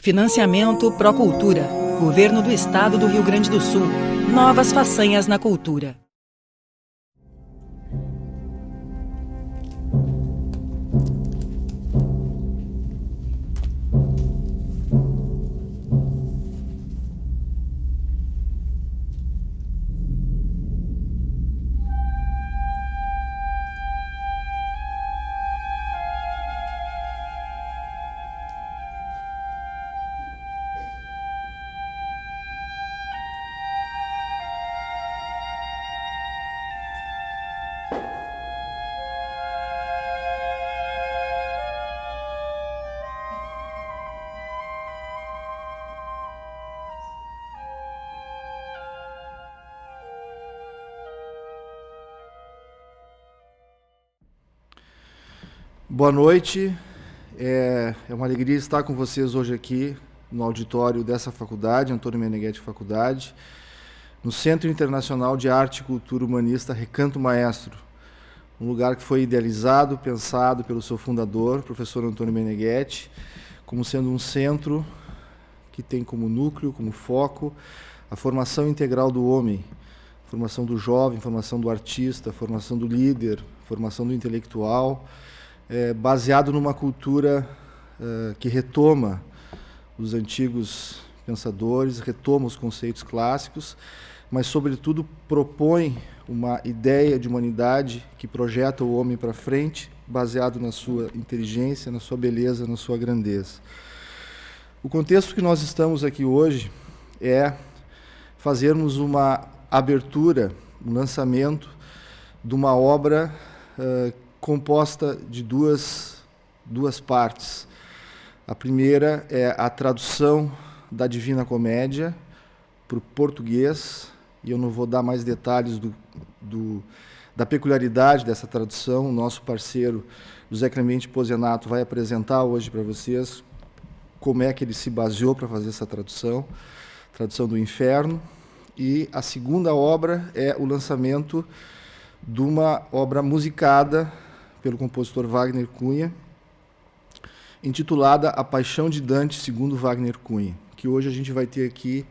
Financiamento Procultura. Governo do Estado do Rio Grande do Sul. Novas façanhas na cultura. Boa noite, é uma alegria estar com vocês hoje aqui no auditório dessa faculdade, Antônio Meneghetti Faculdade, no Centro Internacional de Arte e Cultura Humanista Recanto Maestro, um lugar que foi idealizado, pensado pelo seu fundador, professor Antônio Meneghetti, como sendo um centro que tem como núcleo, como foco, a formação integral do homem, formação do jovem, formação do artista, formação do líder, formação do intelectual, baseado numa cultura que retoma os antigos pensadores, retoma os conceitos clássicos, mas, sobretudo, propõe uma ideia de humanidade que projeta o homem para frente, baseado na sua inteligência, na sua beleza, na sua grandeza. O contexto que nós estamos aqui hoje é fazermos uma abertura, um lançamento de uma obra composta de duas partes. A primeira é a tradução da Divina Comédia para o português, e eu não vou dar mais detalhes da peculiaridade dessa tradução. O nosso parceiro, José Clemente Pozenato, vai apresentar hoje para vocês como é que ele se baseou para fazer essa tradução do Inferno. E a segunda obra é o lançamento de uma obra musicada pelo compositor Wagner Cunha, intitulada A Paixão de Dante segundo Wagner Cunha, que hoje a gente vai ter aqui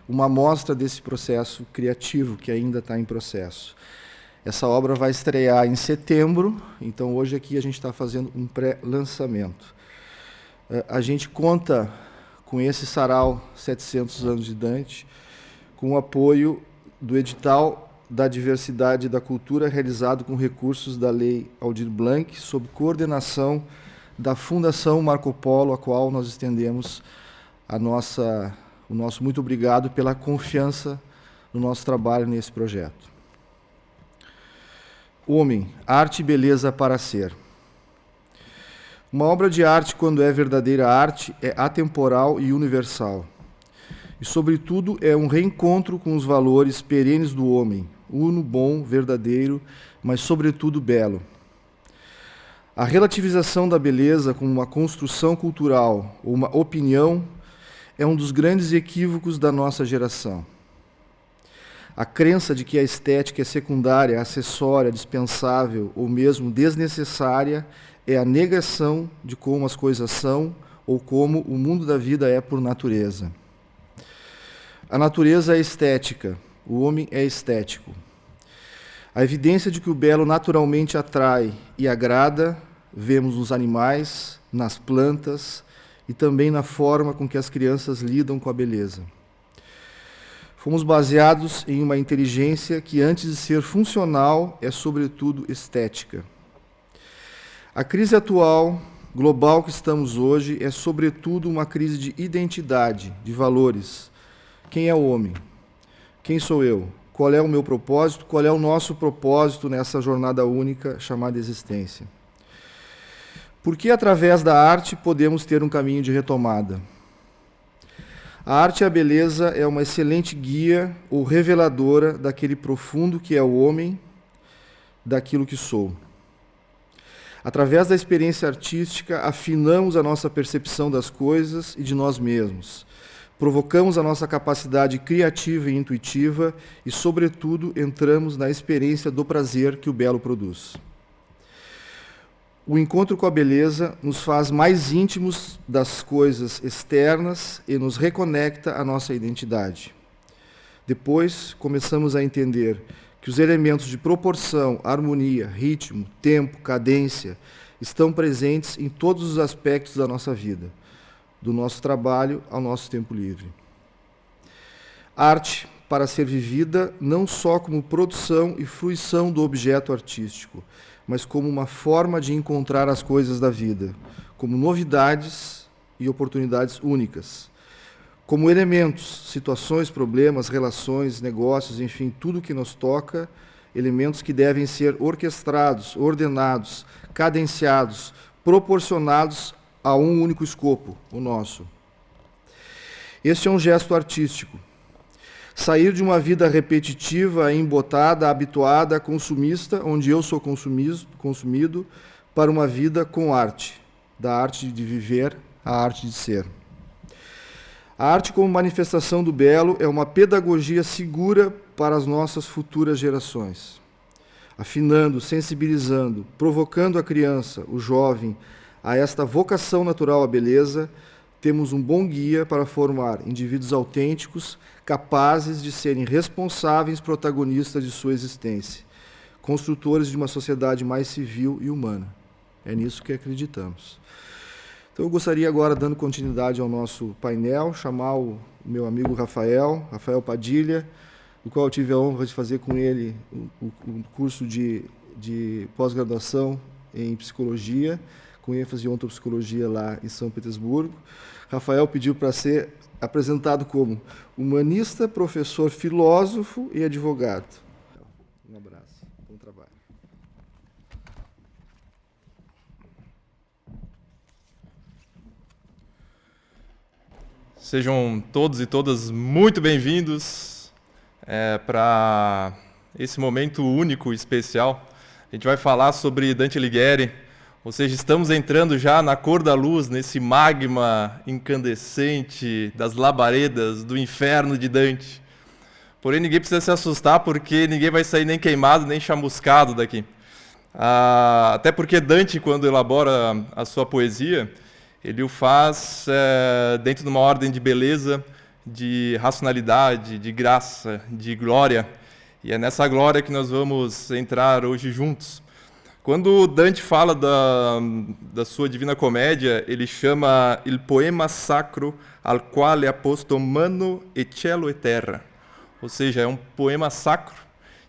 uma amostra desse processo criativo que ainda está em processo. Essa obra vai estrear em setembro, então hoje aqui a gente está fazendo um pré-lançamento. A gente conta com esse sarau 700 anos de Dante, com o apoio do edital da Diversidade da Cultura, realizado com recursos da Lei Aldir Blanc, sob coordenação da Fundação Marco Polo, a qual nós estendemos o nosso muito obrigado pela confiança no nosso trabalho nesse projeto. Homem, arte e beleza para ser. Uma obra de arte, quando é verdadeira arte, é atemporal e universal. E, sobretudo, é um reencontro com os valores perenes do homem, uno, bom, verdadeiro, mas, sobretudo, belo. A relativização da beleza como uma construção cultural ou uma opinião é um dos grandes equívocos da nossa geração. A crença de que a estética é secundária, acessória, dispensável ou mesmo desnecessária é a negação de como as coisas são ou como o mundo da vida é por natureza. A natureza é estética, o homem é estético. A evidência de que o belo naturalmente atrai e agrada, vemos nos animais, nas plantas e também na forma com que as crianças lidam com a beleza. Fomos baseados em uma inteligência que, antes de ser funcional, é sobretudo estética. A crise atual, global que estamos hoje, é sobretudo uma crise de identidade, de valores. Quem é o homem? Quem sou eu? Qual é o meu propósito? Qual é o nosso propósito nessa jornada única chamada existência? Porque através da arte podemos ter um caminho de retomada. A arte e a beleza é uma excelente guia ou reveladora daquele profundo que é o homem, daquilo que sou. Através da experiência artística, afinamos a nossa percepção das coisas e de nós mesmos. Provocamos a nossa capacidade criativa e intuitiva e, sobretudo, entramos na experiência do prazer que o belo produz. O encontro com a beleza nos faz mais íntimos das coisas externas e nos reconecta à nossa identidade. Depois, começamos a entender que os elementos de proporção, harmonia, ritmo, tempo, cadência estão presentes em todos os aspectos da nossa vida, do nosso trabalho ao nosso tempo livre. Arte para ser vivida não só como produção e fruição do objeto artístico, mas como uma forma de encontrar as coisas da vida, como novidades e oportunidades únicas, como elementos, situações, problemas, relações, negócios, enfim, tudo que nos toca, elementos que devem ser orquestrados, ordenados, cadenciados, proporcionados a um único escopo, o nosso. Este é um gesto artístico. Sair de uma vida repetitiva, embotada, habituada, consumista, onde eu sou consumido, para uma vida com arte, da arte de viver à arte de ser. A arte como manifestação do belo é uma pedagogia segura para as nossas futuras gerações, afinando, sensibilizando, provocando a criança, o jovem, a esta vocação natural à beleza. Temos um bom guia para formar indivíduos autênticos, capazes de serem responsáveis protagonistas de sua existência, construtores de uma sociedade mais civil e humana. É nisso que acreditamos. Então, eu gostaria agora, dando continuidade ao nosso painel, chamar o meu amigo Rafael Padilha, do qual eu tive a honra de fazer com ele um curso de pós-graduação em psicologia, com ênfase em ontopsicologia lá em São Petersburgo. Rafael pediu para ser apresentado como humanista, professor, filósofo e advogado. Um abraço, bom trabalho. Sejam todos e todas muito bem-vindos para esse momento único e especial. A gente vai falar sobre Dante Alighieri, ou seja, estamos entrando já na cor da luz, nesse magma incandescente das labaredas do inferno de Dante. Porém, ninguém precisa se assustar, porque ninguém vai sair nem queimado, nem chamuscado daqui. Até porque Dante, quando elabora a sua poesia, ele o faz dentro de uma ordem de beleza, de racionalidade, de graça, de glória. E é nessa glória que nós vamos entrar hoje juntos. Quando Dante fala da sua Divina Comédia, ele chama il poema sacro al quale ha posto mano e cielo e terra. Ou seja, é um poema sacro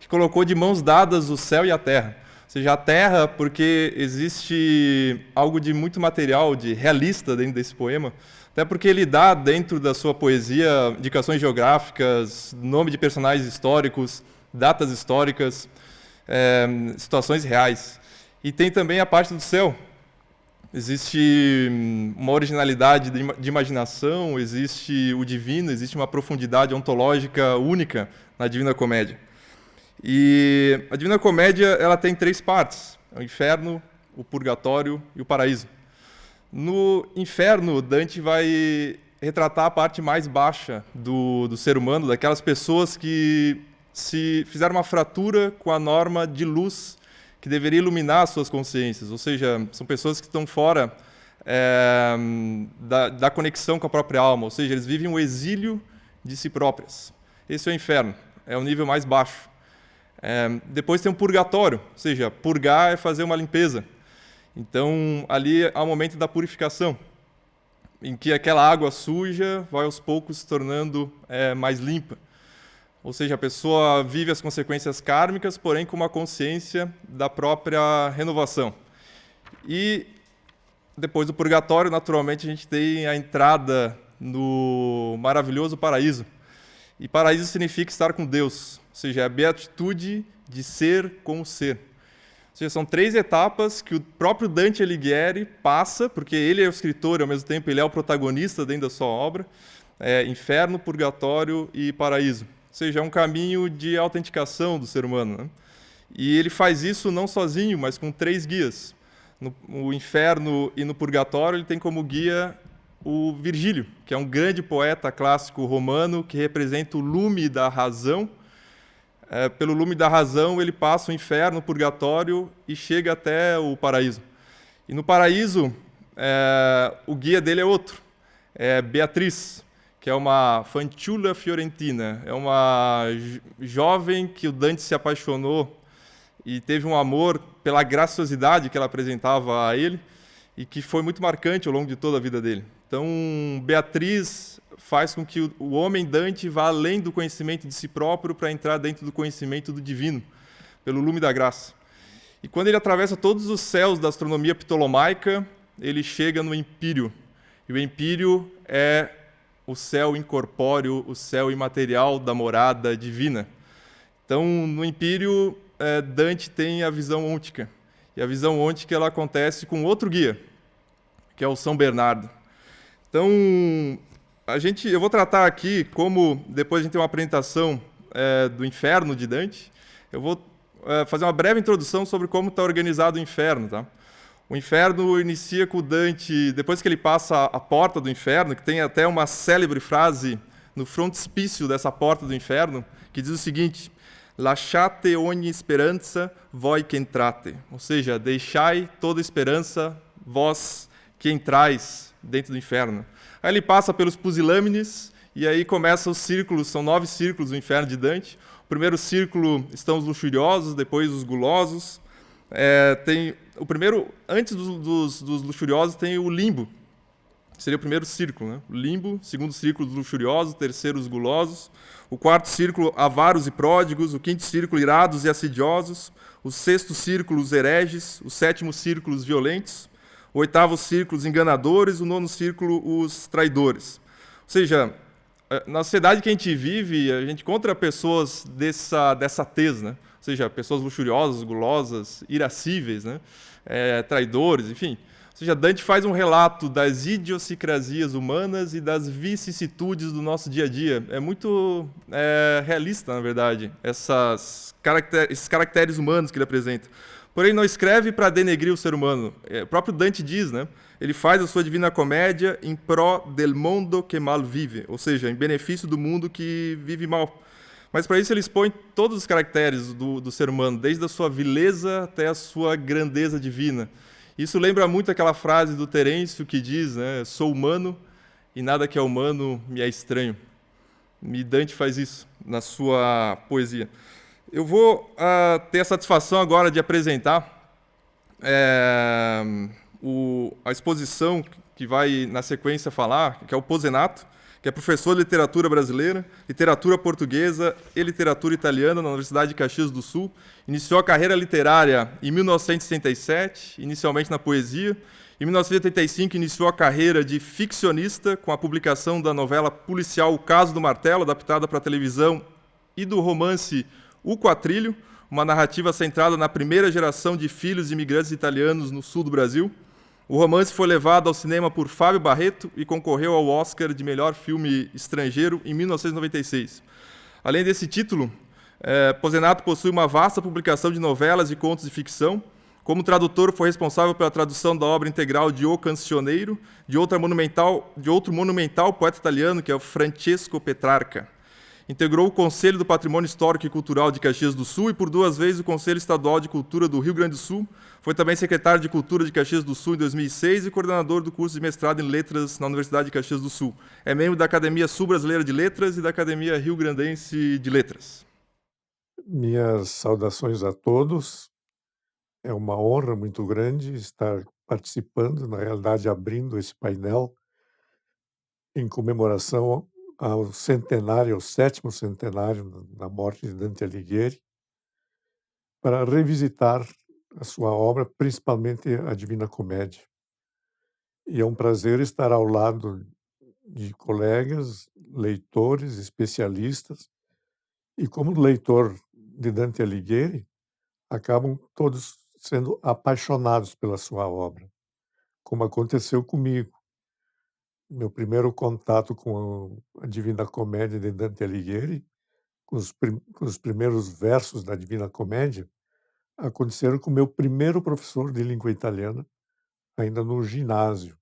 que colocou de mãos dadas o céu e a terra. Ou seja, a terra, porque existe algo de muito material, de realista dentro desse poema, até porque ele dá dentro da sua poesia indicações geográficas, nome de personagens históricos, datas históricas, situações reais. E tem também a parte do céu. Existe uma originalidade de imaginação, existe o divino, existe uma profundidade ontológica única na Divina Comédia. E a Divina Comédia ela tem 3 partes: o inferno, o purgatório e o paraíso. No inferno, Dante vai retratar a parte mais baixa do ser humano, daquelas pessoas que se fizeram uma fratura com a norma de luz que deveria iluminar as suas consciências, ou seja, são pessoas que estão fora da conexão com a própria alma, ou seja, eles vivem um exílio de si próprias. Esse é o inferno, é o nível mais baixo. Depois tem um purgatório, ou seja, purgar é fazer uma limpeza. Então, ali há o momento da purificação, em que aquela água suja vai aos poucos se tornando mais limpa. Ou seja, a pessoa vive as consequências kármicas, porém com uma consciência da própria renovação. E depois do purgatório, naturalmente, a gente tem a entrada no maravilhoso paraíso. E paraíso significa estar com Deus, ou seja, a beatitude de ser com o ser. Ou seja, são 3 etapas que o próprio Dante Alighieri passa, porque ele é o escritor e, ao mesmo tempo, ele é o protagonista dentro da sua obra: inferno, purgatório e paraíso. Ou seja, é um caminho de autenticação do ser humano, né? E ele faz isso não sozinho, mas com 3 guias. No inferno e no purgatório, ele tem como guia o Virgílio, que é um grande poeta clássico romano que representa o lume da razão. Pelo lume da razão, ele passa o inferno, o purgatório e chega até o paraíso. E no paraíso, o guia dele é outro, é Beatriz, que é uma fanciulla fiorentina, é uma jovem que o Dante se apaixonou e teve um amor pela graciosidade que ela apresentava a ele e que foi muito marcante ao longo de toda a vida dele. Então, Beatriz faz com que o homem Dante vá além do conhecimento de si próprio para entrar dentro do conhecimento do divino, pelo lume da graça. E quando ele atravessa todos os céus da astronomia ptolomaica, ele chega no Empírio. E o Empírio é o céu incorpóreo, o céu imaterial da morada divina. Então, no Empírio, Dante tem a visão ôntica. E a visão ôntica ela acontece com outro guia, que é o São Bernardo. Então, eu vou tratar aqui, como depois a gente tem uma apresentação do inferno de Dante, eu vou fazer uma breve introdução sobre como está organizado o inferno. Tá? O inferno inicia com o Dante, depois que ele passa a porta do inferno, que tem até uma célebre frase no frontispício dessa porta do inferno, que diz o seguinte: Lasciate ogni speranza, voi que entrate. Ou seja, deixai toda esperança, vós que entrais dentro do inferno. Aí ele passa pelos pusilâmines, e aí começam os círculos, são 9 círculos do inferno de Dante. O primeiro círculo estão os luxuriosos, depois os gulosos. Tem o primeiro, antes dos luxuriosos, tem o limbo, que seria o primeiro círculo, né? O limbo, segundo círculo, os luxuriosos, terceiro, os gulosos. O quarto círculo, avaros e pródigos. O quinto círculo, irados e assidiosos. O sexto círculo, os hereges. O sétimo círculo, os violentos. O oitavo círculo, os enganadores. O nono círculo, os traidores. Ou seja, na sociedade que a gente vive, a gente encontra pessoas dessa tez, né? Ou seja, pessoas luxuriosas, gulosas, irascíveis, né? Traidores, enfim. Ou seja, Dante faz um relato das idiosincrasias humanas e das vicissitudes do nosso dia a dia. É muito realista, na verdade, esses caracteres humanos que ele apresenta. Porém, não escreve para denegrir o ser humano. O próprio Dante diz, né? Ele faz a sua Divina Comédia em pró del mondo que mal vive, ou seja, em benefício do mundo que vive mal. Mas para isso ele expõe todos os caracteres do ser humano, desde a sua vileza até a sua grandeza divina. Isso lembra muito aquela frase do Terêncio que diz, né, sou humano e nada que é humano me é estranho. E Dante faz isso na sua poesia. Eu vou ter a satisfação agora de apresentar a exposição que vai, na sequência, falar, que é o Posenato, que é professor de literatura brasileira, literatura portuguesa e literatura italiana na Universidade de Caxias do Sul. Iniciou a carreira literária em 1967, inicialmente na poesia. Em 1985, iniciou a carreira de ficcionista com a publicação da novela policial O Caso do Martelo, adaptada para a televisão, e do romance O Quatrilho, uma narrativa centrada na primeira geração de filhos de imigrantes italianos no sul do Brasil. O romance foi levado ao cinema por Fábio Barreto e concorreu ao Oscar de melhor filme estrangeiro em 1996. Além desse título, Posenato possui uma vasta publicação de novelas e contos de ficção. Como tradutor, foi responsável pela tradução da obra integral de O Cancioneiro, de outro monumental poeta italiano, que é o Francesco Petrarca. Integrou o Conselho do Patrimônio Histórico e Cultural de Caxias do Sul e, por 2 vezes, o Conselho Estadual de Cultura do Rio Grande do Sul. Foi também secretário de Cultura de Caxias do Sul em 2006 e coordenador do curso de mestrado em Letras na Universidade de Caxias do Sul. É membro da Academia Sul-Brasileira de Letras e da Academia Rio-Grandense de Letras. Minhas saudações a todos. É uma honra muito grande estar participando, na realidade, abrindo esse painel em comemoração ao centenário, ao 7º centenário da morte de Dante Alighieri, para revisitar a sua obra, principalmente a Divina Comédia. E é um prazer estar ao lado de colegas, leitores, especialistas, e como leitor de Dante Alighieri, acabam todos sendo apaixonados pela sua obra, como aconteceu comigo. Meu primeiro contato com a Divina Comédia de Dante Alighieri, com os primeiros versos da Divina Comédia, aconteceram com o meu primeiro professor de língua italiana, ainda no ginásio,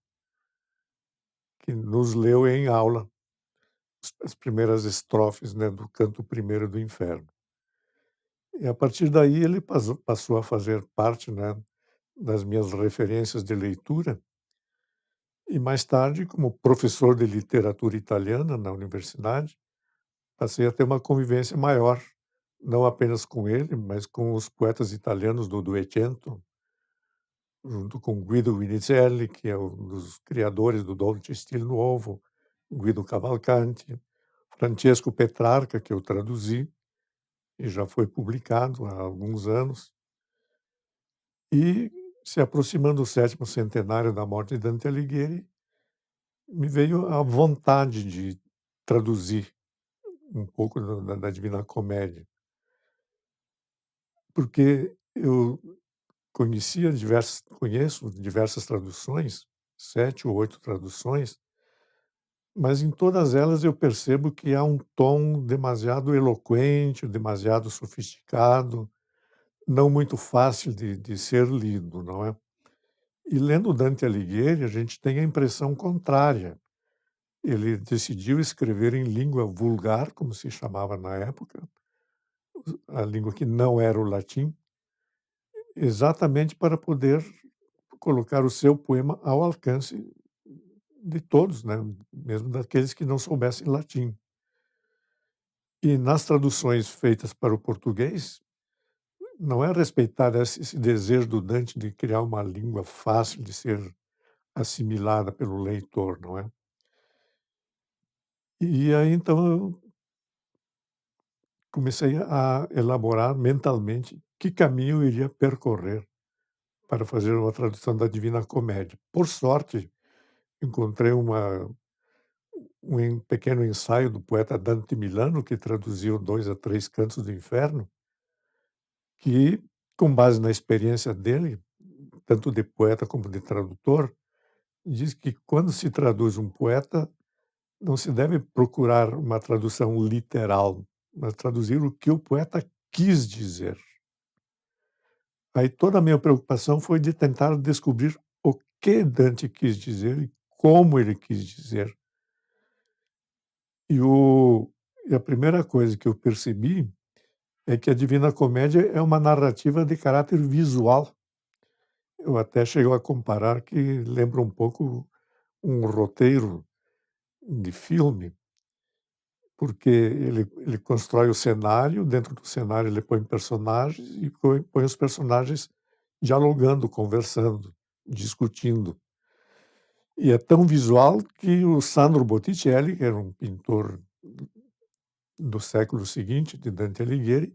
que nos leu em aula as primeiras estrofes, né, do Canto Primeiro do Inferno. E a partir daí ele passou a fazer parte, né, das minhas referências de leitura. E mais tarde, como professor de literatura italiana na universidade, passei a ter uma convivência maior, não apenas com ele, mas com os poetas italianos do Duecento, junto com Guido Vinizelli, que é um dos criadores do Dolce Stil Nuovo, Guido Cavalcanti, Francesco Petrarca, que eu traduzi e já foi publicado há alguns anos. E, se aproximando do 7º centenário da morte de Dante Alighieri, me veio a vontade de traduzir um pouco da Divina Comédia, porque eu conheço diversas traduções, 7 ou 8 traduções, mas em todas elas eu percebo que há um tom demasiado eloquente, demasiado sofisticado, não muito fácil de ser lido, não é? E lendo Dante Alighieri, a gente tem a impressão contrária. Ele decidiu escrever em língua vulgar, como se chamava na época, a língua que não era o latim, exatamente para poder colocar o seu poema ao alcance de todos, né, mesmo daqueles que não soubessem latim. E nas traduções feitas para o português, não é respeitado esse desejo do Dante de criar uma língua fácil de ser assimilada pelo leitor, não é? E aí, então, eu comecei a elaborar mentalmente que caminho eu iria percorrer para fazer uma tradução da Divina Comédia. Por sorte, encontrei pequeno ensaio do poeta Dante Milano, que traduziu 2 a 3 Cantos do Inferno, que, com base na experiência dele, tanto de poeta como de tradutor, diz que quando se traduz um poeta, não se deve procurar uma tradução literal, mas traduzir o que o poeta quis dizer. Aí toda a minha preocupação foi de tentar descobrir o que Dante quis dizer e como ele quis dizer. E a primeira coisa que eu percebi é que a Divina Comédia é uma narrativa de caráter visual. Eu até chego a comparar que lembra um pouco um roteiro de filme, porque ele constrói o cenário, dentro do cenário ele põe personagens e põe os personagens dialogando, conversando, discutindo. E é tão visual que o Sandro Botticelli, que era um pintor do século seguinte, de Dante Alighieri,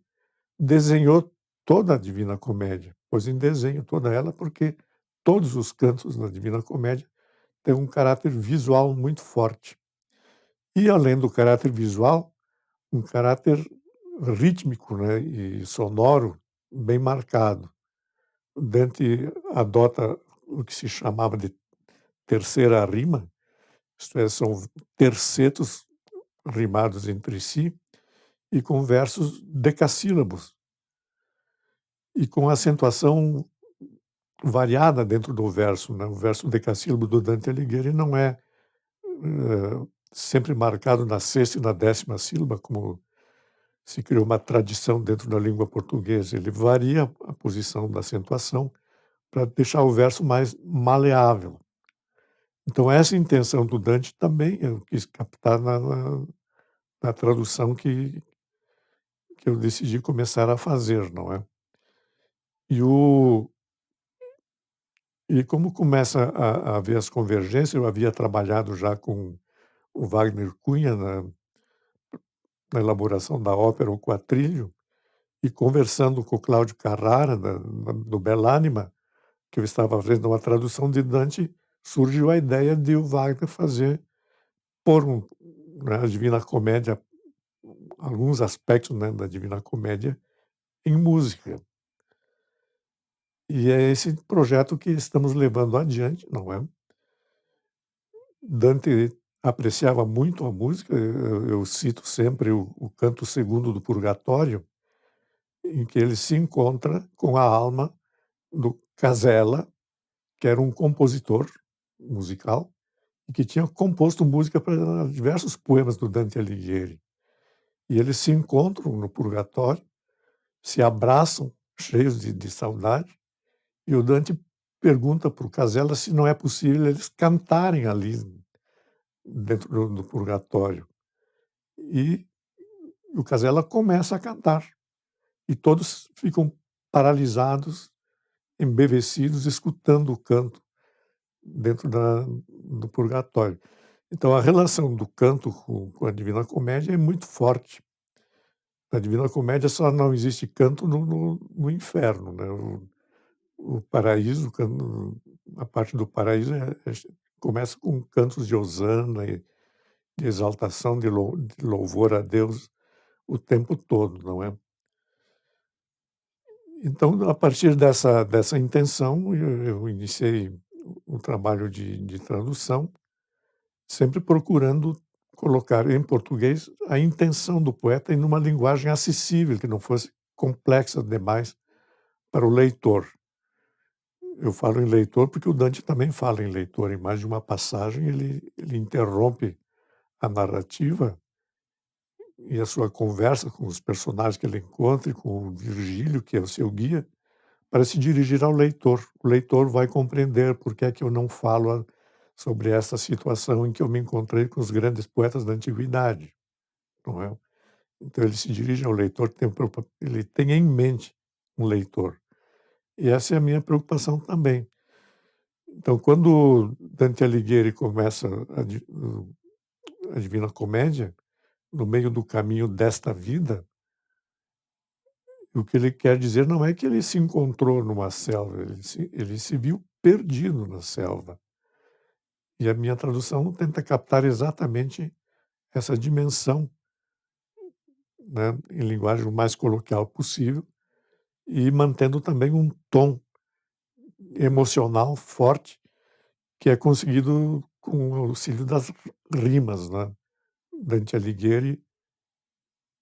desenhou toda a Divina Comédia, pôs em desenho toda ela, porque todos os cantos da Divina Comédia têm um caráter visual muito forte. E, além do caráter visual, um caráter rítmico, né, e sonoro bem marcado. Dante adota o que se chamava de terceira rima, isto é, são tercetos rimados entre si e com versos decassílabos, e com acentuação variada dentro do verso, né? O verso decassílabo do Dante Alighieri não é sempre marcado na sexta e na 10ª sílaba, como se criou uma tradição dentro da língua portuguesa. Ele varia a posição da acentuação para deixar o verso mais maleável. Então, essa intenção do Dante também eu quis captar na tradução que eu decidi começar a fazer, não é? E como começa a haver as convergências, eu havia trabalhado já com o Wagner Cunha na elaboração da ópera O Quatrilho, e conversando com o Cláudio Carrara, do Belânima, que eu estava fazendo uma tradução de Dante, surgiu a ideia de o Wagner pôr né, a Divina Comédia, alguns aspectos, né, da Divina Comédia em música. E é esse projeto que estamos levando adiante, não é? Dante apreciava muito a música, eu cito sempre o canto segundo do Purgatório, em que ele se encontra com a alma do Casella, que era um compositor musical e que tinha composto música para diversos poemas do Dante Alighieri. E eles se encontram no Purgatório, se abraçam, cheios de saudade, e o Dante pergunta para o Casella se não é possível eles cantarem ali dentro do purgatório. E o Casella começa a cantar. E todos ficam paralisados, embevecidos, escutando o canto dentro do purgatório. Então, a relação do canto com a Divina Comédia é muito forte. Na Divina Comédia só não existe canto no inferno, né? O paraíso, a parte do paraíso começa com cantos de hosana e de exaltação, de louvor a Deus o tempo todo, não é? Então, a partir dessa intenção, eu iniciei um trabalho de tradução, sempre procurando colocar em português a intenção do poeta em uma linguagem acessível, que não fosse complexa demais para o leitor. Eu falo em leitor porque o Dante também fala em leitor. Em mais de uma passagem, ele interrompe a narrativa e a sua conversa com os personagens que ele encontra, e com o Virgílio, que é o seu guia, para se dirigir ao leitor. O leitor vai compreender por que é que eu não falo sobre essa situação em que eu me encontrei com os grandes poetas da antiguidade, não é? Então ele se dirige ao leitor, ele tem em mente um leitor. E essa é a minha preocupação também. Então, quando Dante Alighieri começa a Divina Comédia, no meio do caminho desta vida, o que ele quer dizer não é que ele se encontrou numa selva, ele se viu perdido na selva. E a minha tradução tenta captar exatamente essa dimensão, né, em linguagem o mais coloquial possível, e mantendo também um tom emocional forte, que é conseguido com o auxílio das rimas, né? Dante Alighieri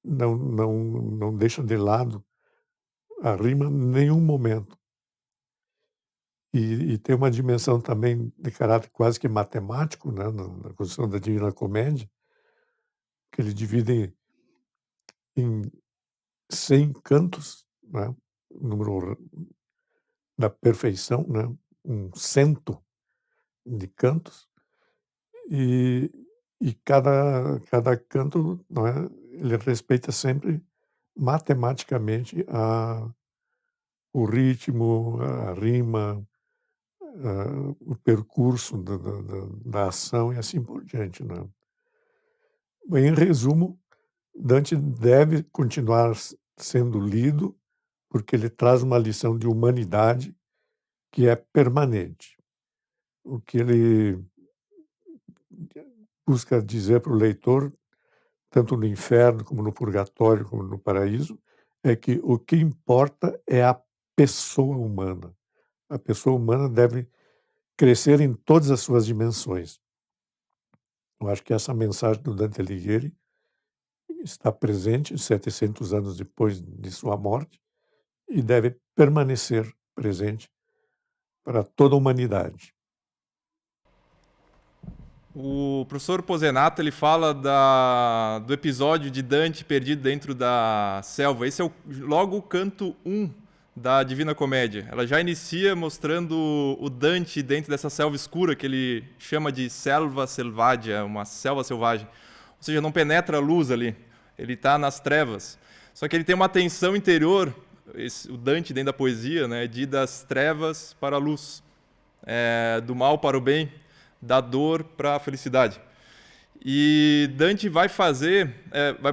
não deixa de lado a rima em nenhum momento. E tem uma dimensão também de caráter quase que matemático, né, na construção da Divina Comédia, que ele divide em 100 cantos, né, o número da perfeição, né, um cento de cantos, e cada canto, não é, ele respeita sempre matematicamente o ritmo, a rima, o percurso da ação e assim por diante, né. Em resumo, Dante deve continuar sendo lido, porque ele traz uma lição de humanidade que é permanente. O que ele busca dizer para o leitor, tanto no inferno, como no purgatório, como no paraíso, é que o que importa é a pessoa humana. A pessoa humana deve crescer em todas as suas dimensões. Eu acho que essa mensagem do Dante Alighieri está presente 700 anos depois de sua morte e deve permanecer presente para toda a humanidade. O professor Pozenato, ele fala do episódio de Dante perdido dentro da selva. Esse é logo o canto 1 da Divina Comédia. Ela já inicia mostrando o Dante dentro dessa selva escura que ele chama de selva selvadia, uma selva selvagem. Ou seja, não penetra a luz ali. Ele está nas trevas. Só que ele tem uma tensão interior, o Dante dentro da poesia, né, de ir das trevas para a luz, do mal para o bem, da dor para a felicidade. E Dante vai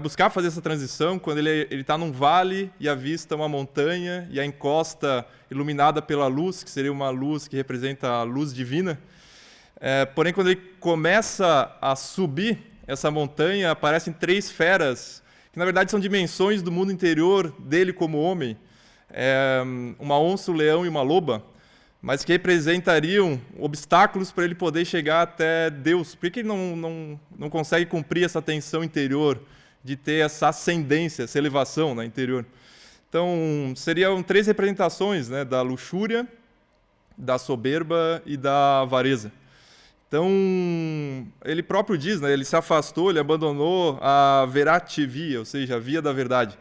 buscar fazer essa transição quando ele está num vale e avista uma montanha e a encosta iluminada pela luz, que seria uma luz que representa a luz divina. Porém, quando ele começa a subir essa montanha, aparecem 3 feras, que na verdade são dimensões do mundo interior dele como homem. Uma onça, um leão e uma loba, mas que representariam obstáculos para ele poder chegar até Deus. Por que ele não consegue cumprir essa tensão interior de ter essa ascendência, essa elevação, né, interior? Então, seriam 3 representações, né, da luxúria, da soberba e da avareza. Então, ele próprio diz, né, ele se afastou, ele abandonou a verati via, ou seja, a via da verdade.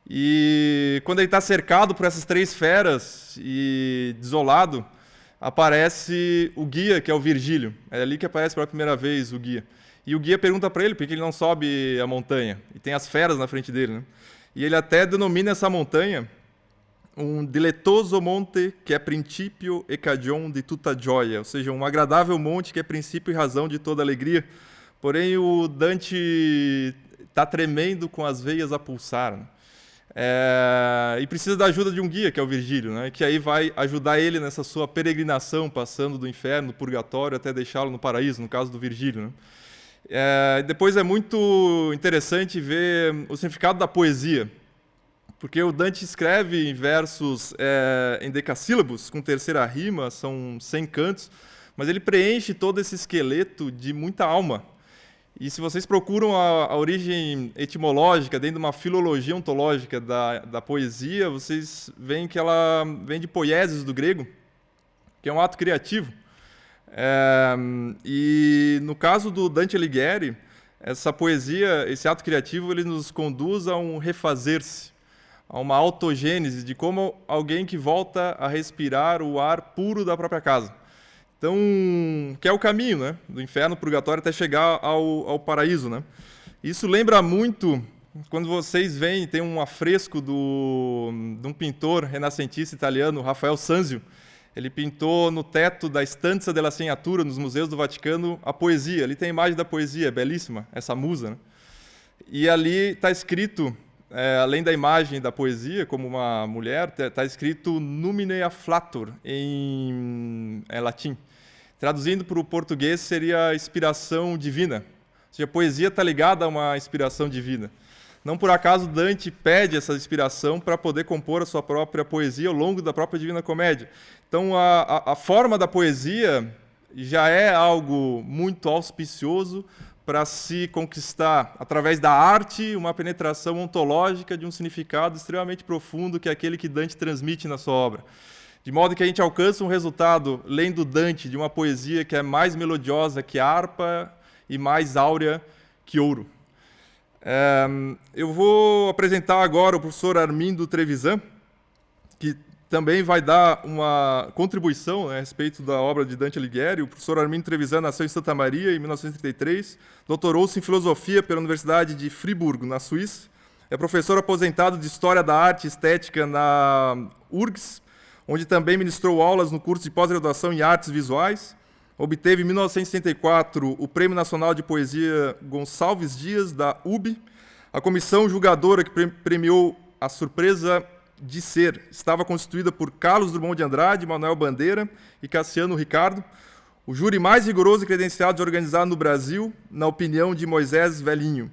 E quando ele está cercado por essas 3 feras e desolado, aparece o guia, que é o Virgílio. É ali que aparece pela primeira vez o guia. E o guia pergunta para ele por que ele não sobe a montanha. E tem as feras na frente dele, né? E ele até denomina essa montanha um diletoso monte que é princípio e cagion de tutta gioia, ou seja, um agradável monte que é princípio e razão de toda alegria. Porém, o Dante está tremendo com as veias a pulsar, né? E precisa da ajuda de um guia, que é o Virgílio, né? Que aí vai ajudar ele nessa sua peregrinação, passando do inferno, do purgatório, até deixá-lo no paraíso, no caso do Virgílio, né? Depois é muito interessante ver o significado da poesia, porque o Dante escreve em versos em decassílabos, com terceira rima, são 100 cantos, mas ele preenche todo esse esqueleto de muita alma. E se vocês procuram a origem etimológica, dentro de uma filologia ontológica da poesia, vocês veem que ela vem de poiesis do grego, que é um ato criativo. E no caso do Dante Alighieri, essa poesia, esse ato criativo, ele nos conduz a um refazer-se, a uma autogênese de como alguém que volta a respirar o ar puro da própria casa. Então, que é o caminho, né? Do inferno, purgatório, até chegar ao paraíso, né? Isso lembra muito quando vocês veem, tem um afresco de um pintor renascentista italiano, Rafael Sanzio. Ele pintou no teto da Stanza della Segnatura, nos museus do Vaticano, a poesia. Ali tem a imagem da poesia, é belíssima, essa musa, né? E ali está escrito, além da imagem da poesia, como uma mulher, está escrito Numine Afflator, em latim. Traduzindo para o português, seria inspiração divina. Ou seja, a poesia está ligada a uma inspiração divina. Não por acaso Dante pede essa inspiração para poder compor a sua própria poesia ao longo da própria Divina Comédia. Então, a forma da poesia já é algo muito auspicioso para se conquistar, através da arte, uma penetração ontológica de um significado extremamente profundo, que é aquele que Dante transmite na sua obra. De modo que a gente alcança um resultado, lendo Dante, de uma poesia que é mais melodiosa que a harpa e mais áurea que ouro. Eu vou apresentar agora o professor Armindo Trevisan, que também vai dar uma contribuição, né, a respeito da obra de Dante Alighieri. O professor Armindo Trevisan nasceu em Santa Maria em 1933, doutorou-se em filosofia pela Universidade de Friburgo, na Suíça. É professor aposentado de História da Arte e Estética na URGS, onde também ministrou aulas no curso de pós-graduação em Artes Visuais. Obteve, em 1964, o Prêmio Nacional de Poesia Gonçalves Dias, da UB. A comissão julgadora que premiou A Surpresa de Ser estava constituída por Carlos Drummond de Andrade, Manuel Bandeira e Cassiano Ricardo. O júri mais rigoroso e credenciado de organizar no Brasil, na opinião de Moisés Velhinho.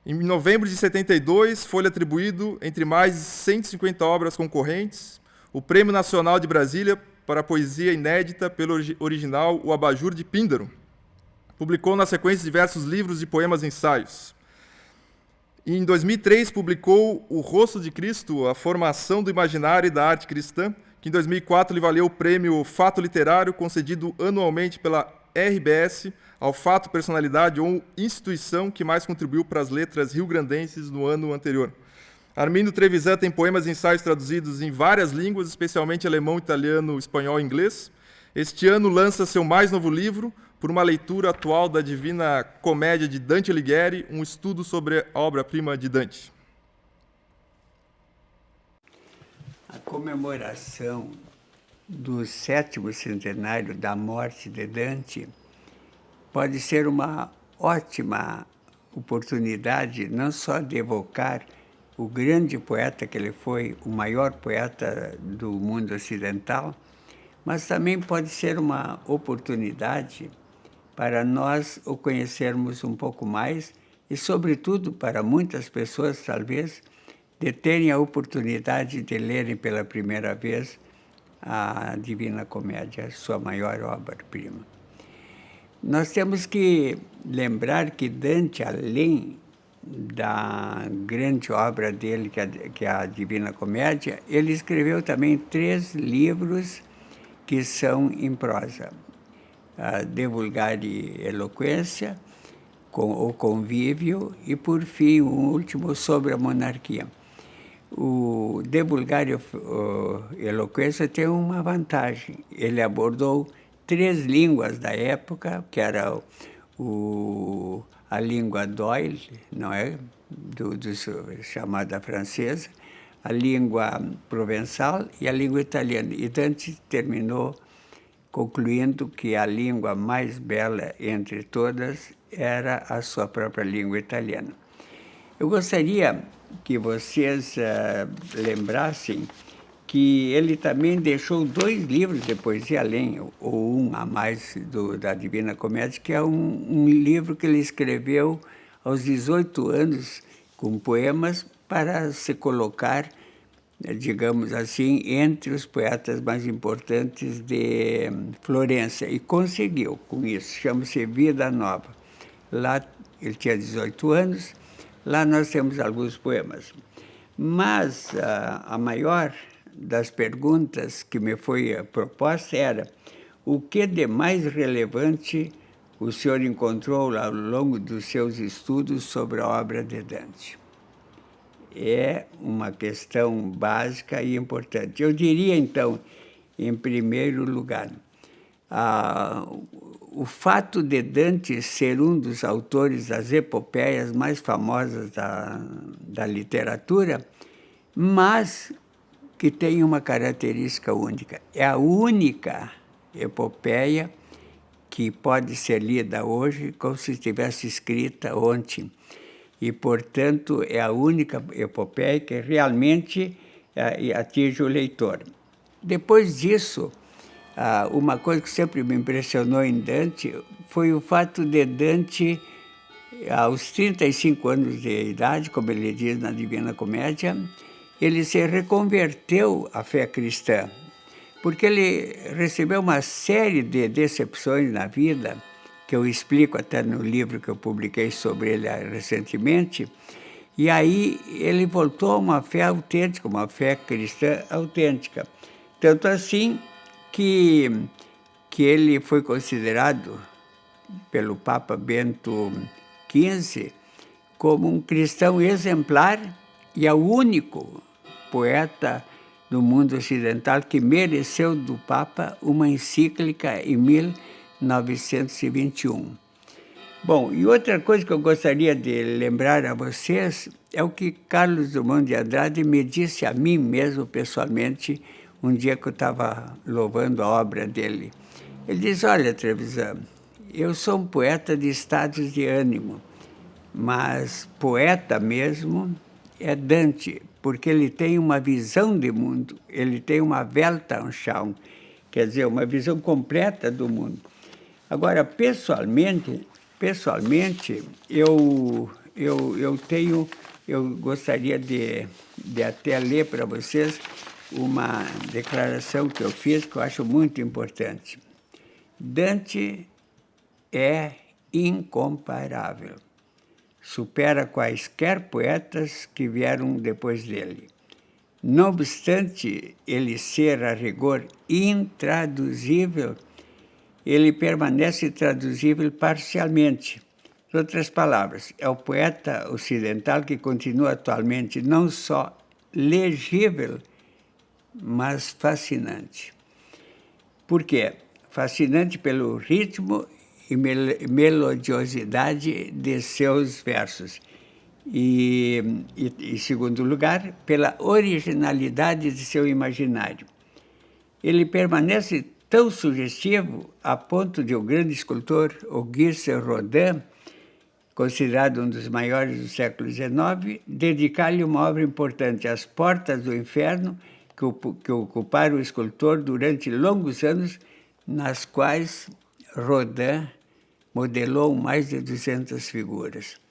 Em novembro de 72, foi-lhe atribuído, entre mais de 150 obras concorrentes, o Prêmio Nacional de Brasília para a poesia inédita pelo original O Abajur de Píndaro. Publicou na sequência diversos livros de poemas e ensaios. E em 2003 publicou O Rosto de Cristo, a formação do imaginário e da arte cristã, que em 2004 lhe valeu o prêmio Fato Literário, concedido anualmente pela RBS ao fato, personalidade ou instituição que mais contribuiu para as letras rio-grandenses no ano anterior. Armindo Trevisan tem poemas e ensaios traduzidos em várias línguas, especialmente alemão, italiano, espanhol e inglês. Este ano lança seu mais novo livro, por uma leitura atual da Divina Comédia de Dante Alighieri, um estudo sobre a obra-prima de Dante. A comemoração do 7º centenário da morte de Dante pode ser uma ótima oportunidade não só de evocar o grande poeta que ele foi, o maior poeta do mundo ocidental, mas também pode ser uma oportunidade para nós o conhecermos um pouco mais e, sobretudo, para muitas pessoas, talvez, de terem a oportunidade de lerem pela primeira vez a Divina Comédia, sua maior obra-prima. Nós temos que lembrar que Dante, além da grande obra dele, que é a Divina Comédia, ele escreveu também 3 livros que são em prosa. De Vulgare Eloquência, O Convívio e, por fim, o último, sobre a monarquia. O De Vulgare Eloquência tem uma vantagem. Ele abordou 3 línguas da época, que era a língua Doyle, não é? Chamada francesa, a língua provençal e a língua italiana. E Dante terminou concluindo que a língua mais bela entre todas era a sua própria língua italiana. Eu gostaria que vocês lembrassem que ele também deixou 2 livros de poesia além, ou um a mais da Divina Comédia, que é um livro que ele escreveu aos 18 anos, com poemas, para se colocar, digamos assim, entre os poetas mais importantes de Florença. E conseguiu com isso, chama-se Vida Nova. Lá ele tinha 18 anos, lá nós temos alguns poemas. Mas a maior das perguntas que me foi proposta era: o que de mais relevante o senhor encontrou ao longo dos seus estudos sobre a obra de Dante? É uma questão básica e importante. Eu diria, então, em primeiro lugar, o fato de Dante ser um dos autores das epopeias mais famosas da literatura, mas que tem uma característica única. É a única epopeia que pode ser lida hoje como se estivesse escrita ontem. E, portanto, é a única epopeia que realmente atinge o leitor. Depois disso, uma coisa que sempre me impressionou em Dante foi o fato de Dante, aos 35 anos de idade, como ele diz na Divina Comédia, ele se reconverteu à fé cristã, porque ele recebeu uma série de decepções na vida, que eu explico até no livro que eu publiquei sobre ele recentemente, e aí ele voltou a uma fé autêntica, uma fé cristã autêntica. Tanto assim que ele foi considerado pelo Papa Bento XV como um cristão exemplar e é o único poeta do mundo ocidental que mereceu do Papa uma encíclica em 1921. Bom, e outra coisa que eu gostaria de lembrar a vocês é o que Carlos Drummond de Andrade me disse a mim mesmo pessoalmente um dia que eu estava louvando a obra dele. Ele disse: olha, Trevisan, eu sou um poeta de estados de ânimo, mas poeta mesmo é Dante, porque ele tem uma visão de mundo, ele tem uma Weltanschauung, quer dizer, uma visão completa do mundo. Agora, pessoalmente, eu gostaria de até ler para vocês uma declaração que eu fiz, que eu acho muito importante. Dante é incomparável. Supera quaisquer poetas que vieram depois dele. Não obstante ele ser, a rigor, intraduzível, ele permanece traduzível parcialmente. Em outras palavras, é o poeta ocidental que continua atualmente não só legível, mas fascinante. Por quê? Fascinante pelo ritmo e melodiosidade de seus versos. E, em segundo lugar, pela originalidade de seu imaginário. Ele permanece tão sugestivo a ponto de o grande escultor Auguste Rodin, considerado um dos maiores do século XIX, dedicar-lhe uma obra importante, As Portas do Inferno, que ocuparam o escultor durante longos anos, nas quais Rodin modelou mais de 200 figuras.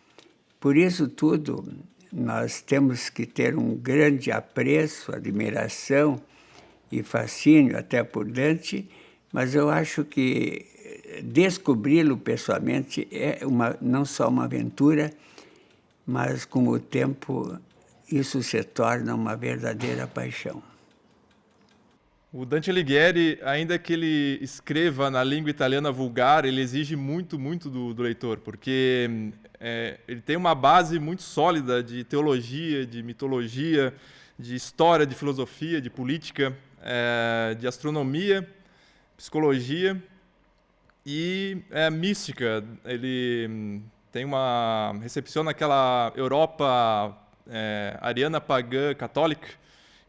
Por isso tudo, nós temos que ter um grande apreço, admiração e fascínio até por Dante, mas eu acho que descobri-lo pessoalmente é não só uma aventura, mas com o tempo isso se torna uma verdadeira paixão. O Dante Alighieri, ainda que ele escreva na língua italiana vulgar, ele exige muito do leitor, porque ele tem uma base muito sólida de teologia, de mitologia, de história, de filosofia, de política, de astronomia, psicologia e mística. Ele recepciona aquela Europa ariana, pagã, católica,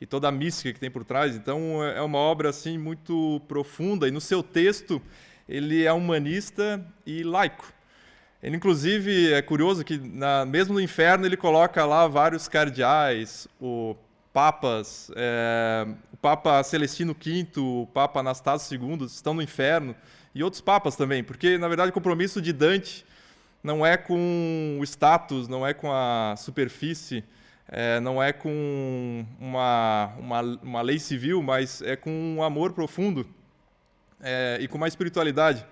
e toda a mística que tem por trás. Então, é uma obra assim muito profunda, e no seu texto ele é humanista e laico. Ele, inclusive, é curioso que, mesmo no inferno, ele coloca lá vários cardeais, o Papa Celestino V, o Papa Anastácio II estão no inferno, e outros papas também, porque, na verdade, o compromisso de Dante não é com o status, não é com a superfície, não é com uma lei civil, mas é com um amor profundo e com uma espiritualidade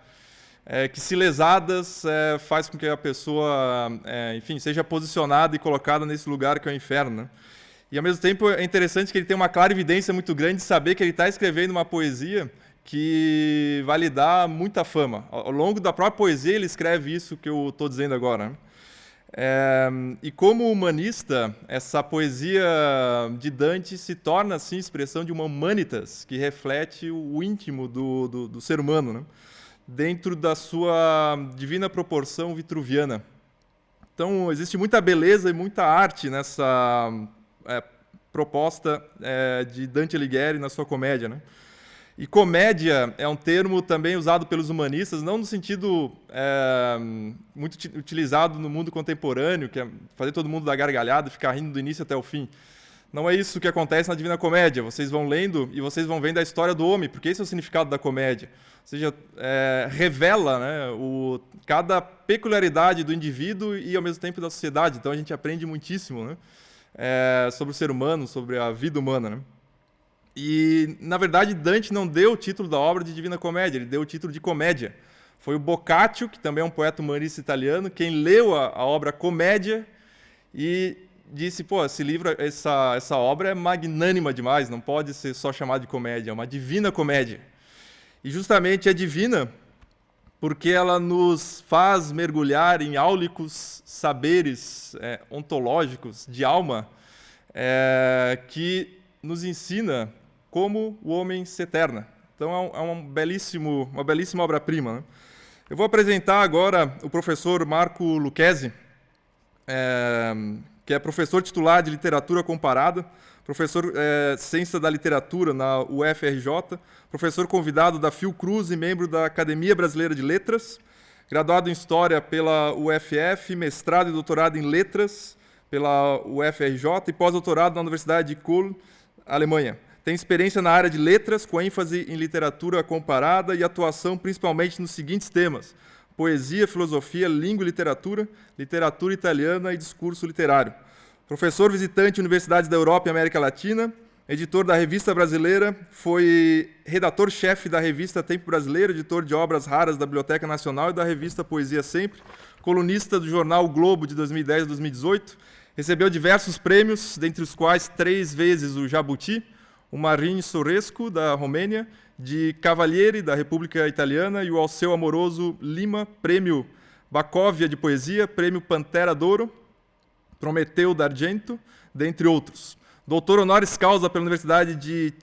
que, se lesadas, faz com que a pessoa, enfim, seja posicionada e colocada nesse lugar que é o inferno, né? E, ao mesmo tempo, é interessante que ele tem uma clara evidência muito grande de saber que ele está escrevendo uma poesia que vai lhe dar muita fama. Ao longo da própria poesia, ele escreve isso que eu estou dizendo agora, né? E como humanista, essa poesia de Dante se torna, assim, expressão de uma humanitas, que reflete o íntimo do ser humano, né? Dentro da sua divina proporção vitruviana. Então, existe muita beleza e muita arte nessa proposta de Dante Alighieri na sua comédia, né? E comédia é um termo também usado pelos humanistas, não no sentido muito utilizado no mundo contemporâneo, que é fazer todo mundo dar gargalhada e ficar rindo do início até o fim. Não é isso que acontece na Divina Comédia. Vocês vão lendo e vocês vão vendo a história do homem, porque esse é o significado da comédia. Ou seja, revela, né, cada peculiaridade do indivíduo e, ao mesmo tempo, da sociedade. Então, a gente aprende muitíssimo, né, sobre o ser humano, sobre a vida humana, né? E, na verdade, Dante não deu o título da obra de Divina Comédia, ele deu o título de comédia. Foi o Boccaccio, que também é um poeta humanista italiano, quem leu a obra Comédia e disse: pô, esse livro, essa obra é magnânima demais, não pode ser só chamada de comédia, é uma divina comédia. E justamente é divina porque ela nos faz mergulhar em áulicos saberes ontológicos de alma que nos ensina como o homem se eterna. Então é uma belíssima obra-prima, né? Eu vou apresentar agora o professor Marco Lucchesi, que é professor titular de Literatura Comparada, professor Ciência da Literatura na UFRJ, professor convidado da Fiocruz e membro da Academia Brasileira de Letras, graduado em História pela UFF, mestrado e doutorado em Letras pela UFRJ e pós-doutorado na Universidade de Köln, Alemanha. Tem experiência na área de letras, com ênfase em literatura comparada e atuação principalmente nos seguintes temas: poesia, filosofia, língua e literatura, literatura italiana e discurso literário. Professor visitante em universidades da Europa e América Latina, editor da Revista Brasileira, foi redator-chefe da Revista Tempo Brasileiro, editor de obras raras da Biblioteca Nacional e da Revista Poesia Sempre, colunista do jornal o Globo de 2010 a 2018, recebeu diversos prêmios, dentre os quais 3 vezes o Jabuti, o Marin Sorescu, da Romênia, de Cavalieri, da República Italiana, e o Alceu Amoroso Lima, prêmio Bacovia de Poesia, prêmio Pantera d'Oro, Prometeu d'Argento, dentre outros. Doutor honoris causa pela Universidade de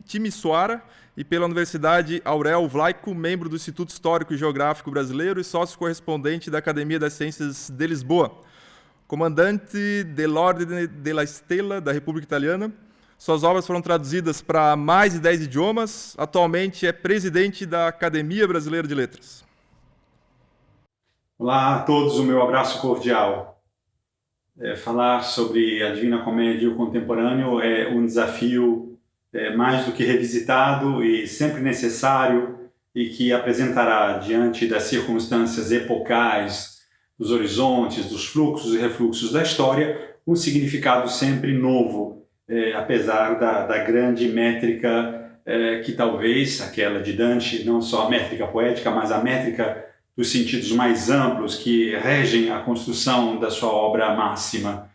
Timisoara e pela Universidade Aurel Vlaico, membro do Instituto Histórico e Geográfico Brasileiro e sócio correspondente da Academia das Ciências de Lisboa. Comandante dell'Ordine della Stella da República Italiana. Suas obras foram traduzidas para mais de 10 idiomas. Atualmente é presidente da Academia Brasileira de Letras. Olá a todos, o meu abraço cordial. Falar sobre a Divina Comédia e o contemporâneo é um desafio mais do que revisitado e sempre necessário, e que apresentará, diante das circunstâncias epocais, dos horizontes, dos fluxos e refluxos da história, um significado sempre novo, apesar da grande métrica que talvez, aquela de Dante, não só a métrica poética, mas a métrica dos sentidos mais amplos que regem a construção da sua obra máxima.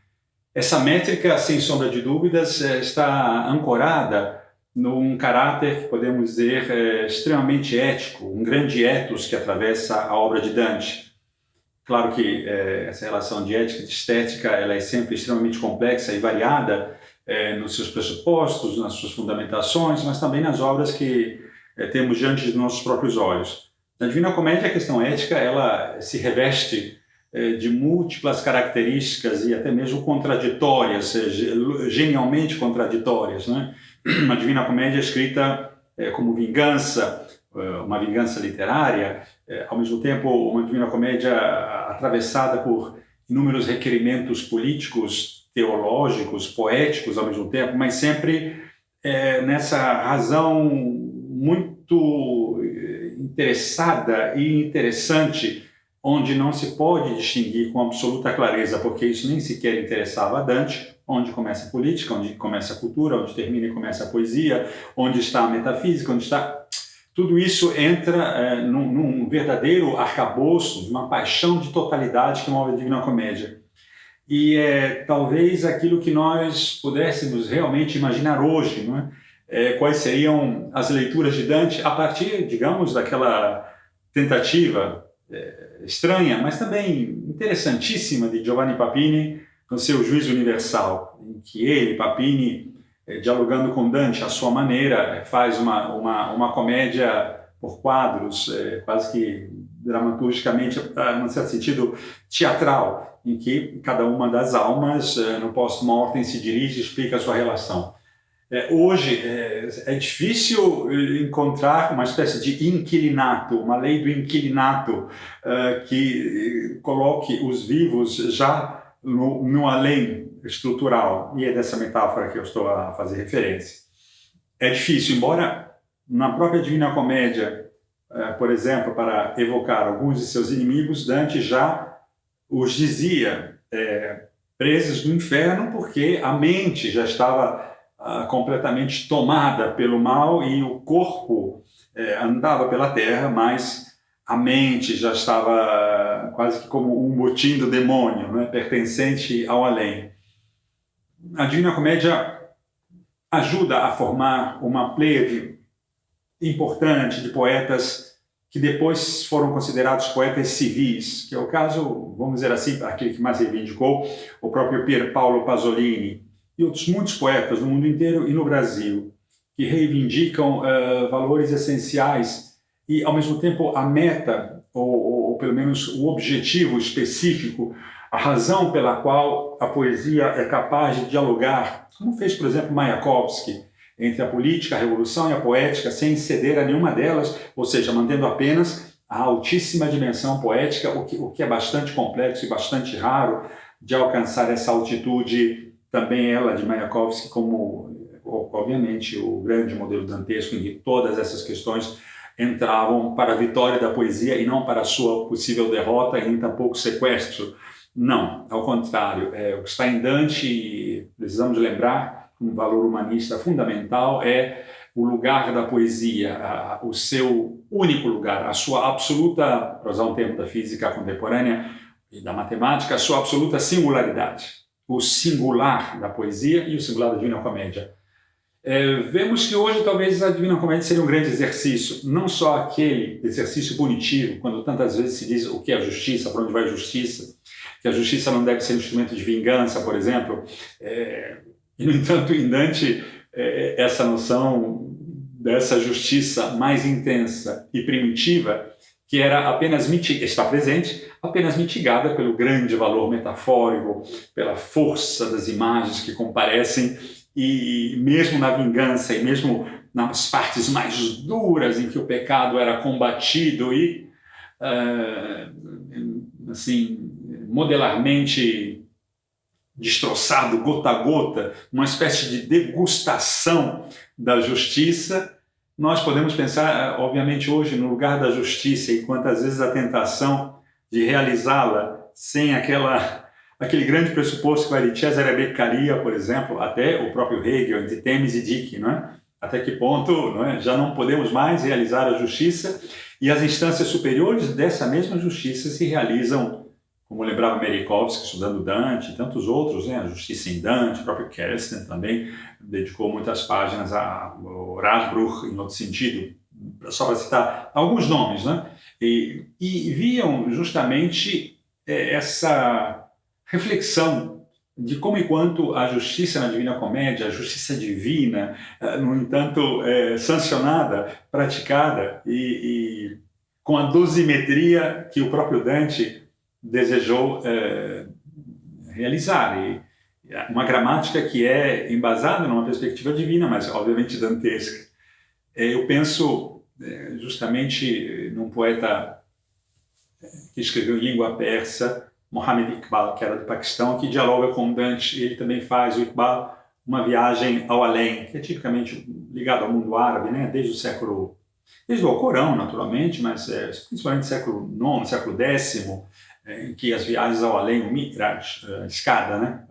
Essa métrica, sem sombra de dúvidas, está ancorada num caráter que podemos dizer extremamente ético, um grande ethos que atravessa a obra de Dante. Claro que essa relação de ética e de estética ela é sempre extremamente complexa e variada, nos seus pressupostos, nas suas fundamentações, mas também nas obras que temos diante de nossos próprios olhos. Na Divina Comédia, a questão ética ela se reveste de múltiplas características e até mesmo contraditórias, genialmente contraditórias, né? A Divina Comédia é escrita como vingança, uma vingança literária, ao mesmo tempo uma Divina Comédia atravessada por inúmeros requerimentos políticos, teológicos, poéticos ao mesmo tempo, mas sempre nessa razão muito interessada e interessante, onde não se pode distinguir com absoluta clareza, porque isso nem sequer interessava a Dante, onde começa a política, onde começa a cultura, onde termina e começa a poesia, onde está a metafísica, onde está... Tudo isso entra num verdadeiro arcabouço, uma paixão de totalidade que move a Divina Comédia. E talvez aquilo que nós pudéssemos realmente imaginar hoje, não é? Quais seriam as leituras de Dante a partir, digamos, daquela tentativa estranha, mas também interessantíssima de Giovanni Papini, com seu Juízo Universal, em que ele, Papini, dialogando com Dante à sua maneira, faz uma comédia por quadros, quase que dramaturgicamente, num certo sentido, teatral, em que cada uma das almas, no post-mortem, se dirige e explica a sua relação. Hoje é difícil encontrar uma espécie de inquilinato, uma lei do inquilinato que coloque os vivos já no além estrutural, e é dessa metáfora que eu estou a fazer referência. É difícil, embora na própria Divina Comédia, por exemplo, para evocar alguns de seus inimigos, Dante já os dizia presos no inferno, porque a mente já estava completamente tomada pelo mal e o corpo andava pela terra, mas a mente já estava quase que como um botim do demônio, né, pertencente ao além. A Divina Comédia ajuda a formar uma pleiade importante de poetas que depois foram considerados poetas civis, que é o caso, vamos dizer assim, aquele que mais reivindicou, o próprio Pier Paolo Pasolini, e outros muitos poetas no mundo inteiro e no Brasil, que reivindicam valores essenciais e, ao mesmo tempo, a meta, ou pelo menos o objetivo específico, a razão pela qual a poesia é capaz de dialogar, como fez, por exemplo, Mayakovsky, entre a política, a revolução e a poética, sem ceder a nenhuma delas, ou seja, mantendo apenas a altíssima dimensão poética, o que é bastante complexo e bastante raro de alcançar essa altitude, também ela de Mayakovsky, como, obviamente, o grande modelo dantesco, em que todas essas questões entravam para a vitória da poesia e não para a sua possível derrota e nem tampouco sequestro. Não, ao contrário, o que está em Dante, precisamos lembrar, um valor humanista fundamental é o lugar da poesia, o seu único lugar, a sua absoluta, para usar um termo da física contemporânea e da matemática, a sua absoluta singularidade, o singular da poesia e o singular da Divina Comédia. Vemos que hoje talvez a Divina Comédia seria um grande exercício, não só aquele exercício punitivo, quando tantas vezes se diz o que é a justiça, para onde vai a justiça, que a justiça não deve ser um instrumento de vingança, por exemplo. E, no entanto, em Dante, essa noção dessa justiça mais intensa e primitiva, que era apenas está presente, apenas mitigada pelo grande valor metafórico, pela força das imagens que comparecem, e mesmo na vingança, e mesmo nas partes mais duras em que o pecado era combatido e, assim, modelarmente destroçado, gota a gota, uma espécie de degustação da justiça, nós podemos pensar, obviamente, hoje no lugar da justiça e quantas vezes a tentação de realizá-la sem aquele grande pressuposto que vai de Cesare Beccaria, por exemplo, até o próprio Hegel, entre Temis e Dick, não é? Até que ponto, não é? Já não podemos mais realizar a justiça e as instâncias superiores dessa mesma justiça se realizam, como lembrava Mayakovsky, estudando Dante e tantos outros, né? A Justiça em Dante, o próprio Kerstin também dedicou muitas páginas a Radbruch, em outro sentido, só para citar alguns nomes, né? E viam justamente essa reflexão de como e quanto a justiça na Divina Comédia, a justiça divina, no entanto, sancionada, praticada e com a dosimetria que o próprio Dante desejou realizar. E uma gramática que é embasada numa perspectiva divina, mas obviamente dantesca. Eu penso justamente num poeta que escreveu em língua persa, Mohammed Iqbal, que era do Paquistão, que dialoga com Dante. Ele também faz, o Iqbal, uma viagem ao além, que é tipicamente ligado ao mundo árabe, né? Desde o Alcorão, naturalmente, mas principalmente século IX, século X, em que as viagens ao além, o Mi'raj, a escada, né?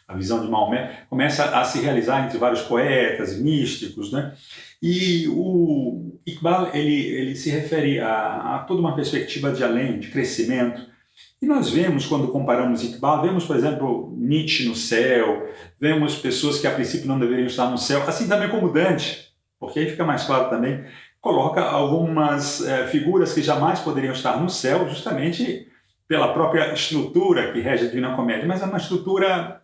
A visão de Maomé, começa a se realizar entre vários poetas, místicos, né? E o Iqbal, ele se refere a toda uma perspectiva de além, de crescimento. E nós vemos, quando comparamos Iqbal, vemos, por exemplo, Nietzsche no céu, vemos pessoas que a princípio não deveriam estar no céu, assim também como Dante, porque aí fica mais claro também, coloca algumas figuras que jamais poderiam estar no céu, justamente pela própria estrutura que rege a Divina Comédia, mas é uma estrutura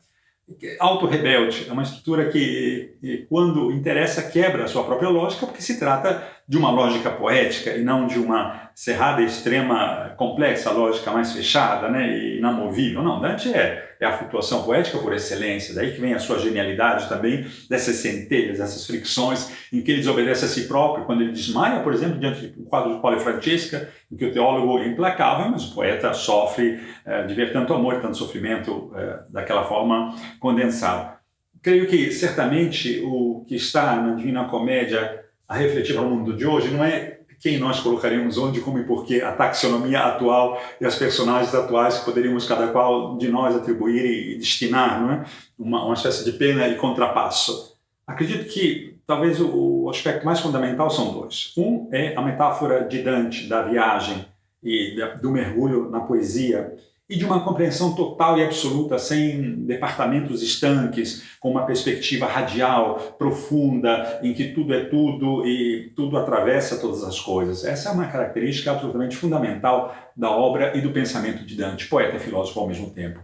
auto-rebelde, é uma estrutura que, quando interessa, quebra a sua própria lógica, porque se trata de uma lógica poética e não de uma cerrada extrema, complexa, lógica mais fechada, né, e inamovível. Não, Dante é a flutuação poética por excelência, daí que vem a sua genialidade também, dessas centelhas, dessas fricções, em que ele desobedece a si próprio, quando ele desmaia, por exemplo, diante do quadro de Paulo e Francesca, em que o teólogo é implacável, mas o poeta sofre de ver tanto amor e tanto sofrimento daquela forma condensado. Creio que, certamente, o que está na Divina Comédia a refletir para o mundo de hoje não é quem nós colocaríamos onde, como e porquê, a taxonomia atual e as personagens atuais que poderíamos cada qual de nós atribuir e destinar, não é? Uma espécie de pena e contrapasso. Acredito que talvez o aspecto mais fundamental são dois. Um é a metáfora de Dante, da viagem e do mergulho na poesia, e de uma compreensão total e absoluta, sem departamentos estanques, com uma perspectiva radial, profunda, em que tudo é tudo e tudo atravessa todas as coisas. Essa é uma característica absolutamente fundamental da obra e do pensamento de Dante, poeta e filósofo ao mesmo tempo.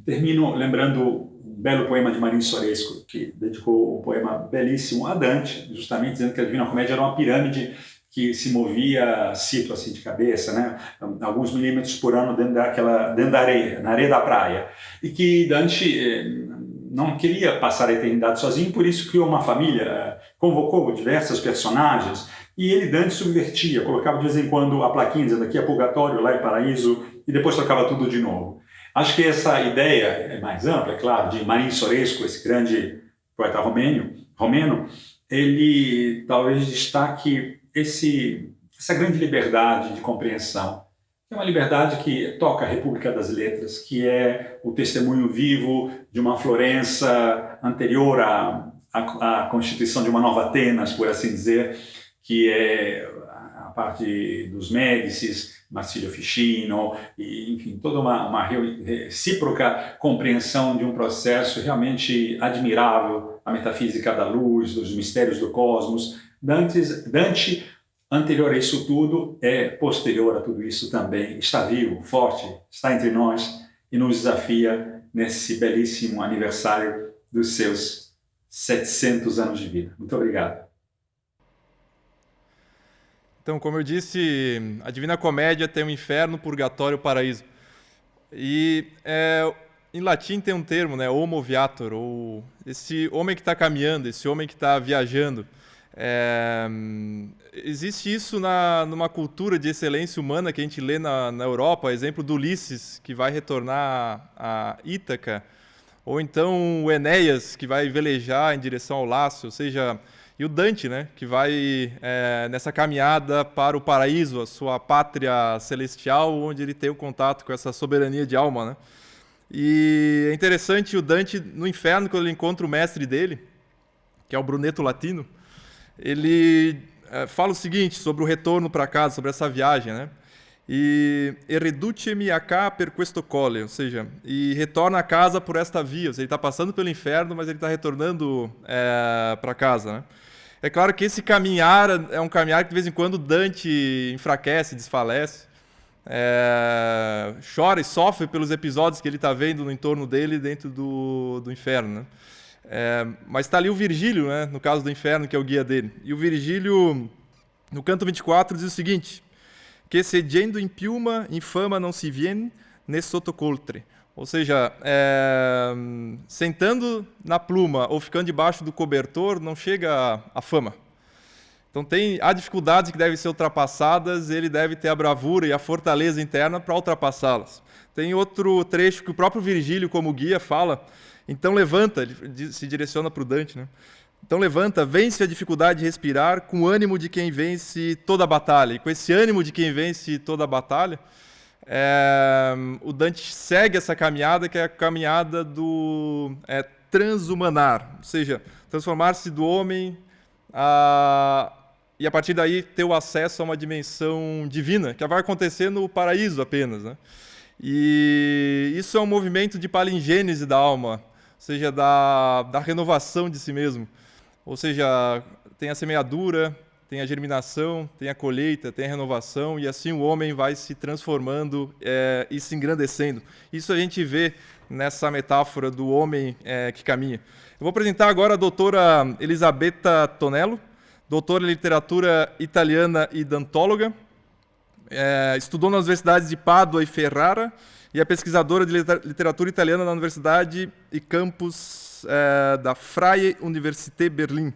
Termino lembrando um belo poema de Marinho Soresco, que dedicou um poema belíssimo a Dante, justamente dizendo que a Divina Comédia era uma pirâmide que se movia, cito assim de cabeça, né, alguns milímetros por ano dentro da areia, na areia da praia, e que Dante não queria passar a eternidade sozinho, por isso criou uma família, convocou diversos personagens, e ele, Dante, subvertia, colocava de vez em quando a plaquinha dizendo aqui é purgatório, lá é paraíso, e depois trocava tudo de novo. Acho que essa ideia é mais ampla, é claro, de Marinho Soresco, esse grande poeta romeno, ele talvez destaque essa grande liberdade de compreensão. É uma liberdade que toca a República das Letras, que é o testemunho vivo de uma Florença anterior à constituição de uma nova Atenas, por assim dizer, que é a parte dos Médicis, Marsilio Ficino, e, enfim, toda uma recíproca compreensão de um processo realmente admirável, a metafísica da luz, dos mistérios do cosmos. Dante, anterior a isso tudo, é posterior a tudo isso também, está vivo, forte, está entre nós e nos desafia nesse belíssimo aniversário dos seus 700 anos de vida. Muito obrigado. Então, como eu disse, a Divina Comédia tem o inferno, o purgatório e o paraíso. E em latim tem um termo, né, homo viator, ou esse homem que está caminhando, esse homem que está viajando. Existe isso numa cultura de excelência humana que a gente lê na Europa, exemplo do Ulisses, que vai retornar a Ítaca, ou então o Enéas, que vai velejar em direção ao Lácio, ou seja, e o Dante, né, que vai nessa caminhada para o paraíso, a sua pátria celestial, onde ele tem o contato com essa soberania de alma, né? E é interessante o Dante, no inferno, quando ele encontra o mestre dele, que é o Brunetto Latino, ele fala o seguinte sobre o retorno para casa, sobre essa viagem, né? E reduce-me a cá per questo colle, ou seja, e retorna a casa por esta via. Ou seja, ele está passando pelo inferno, mas ele está retornando para casa, né? É claro que esse caminhar é um caminhar que de vez em quando Dante enfraquece, desfalece. chora e sofre pelos episódios que ele está vendo no entorno dele dentro do inferno, né? Mas está ali o Virgílio, né, no caso do inferno, que é o guia dele. E o Virgílio, no canto 24, diz o seguinte: que sedendo in piuma, infama não se vien, ne sottocoltre. Ou seja, sentando na pluma ou ficando debaixo do cobertor, não chega a fama. Então há dificuldades que devem ser ultrapassadas, ele deve ter a bravura e a fortaleza interna para ultrapassá-las. Tem outro trecho que o próprio Virgílio, como guia, fala: então levanta, ele se direciona para o Dante, né? Então levanta, vence a dificuldade de respirar com o ânimo de quem vence toda a batalha. E com esse ânimo de quem vence toda a batalha, o Dante segue essa caminhada, que é a caminhada do transhumanar, ou seja, transformar-se do homem e a partir daí ter o acesso a uma dimensão divina, que vai acontecer no paraíso apenas, né? E isso é um movimento de palingênese da alma, ou seja, da renovação de si mesmo. Ou seja, tem a semeadura, tem a germinação, tem a colheita, tem a renovação, e assim o homem vai se transformando e se engrandecendo. Isso a gente vê nessa metáfora do homem que caminha. Eu vou apresentar agora a doutora Elisabetta Tonello, doutora em literatura italiana e dantóloga. Estudou nas universidades de Pádua e Ferrara e é pesquisadora de literatura italiana na Universidade e campus da Freie Universität Berlim.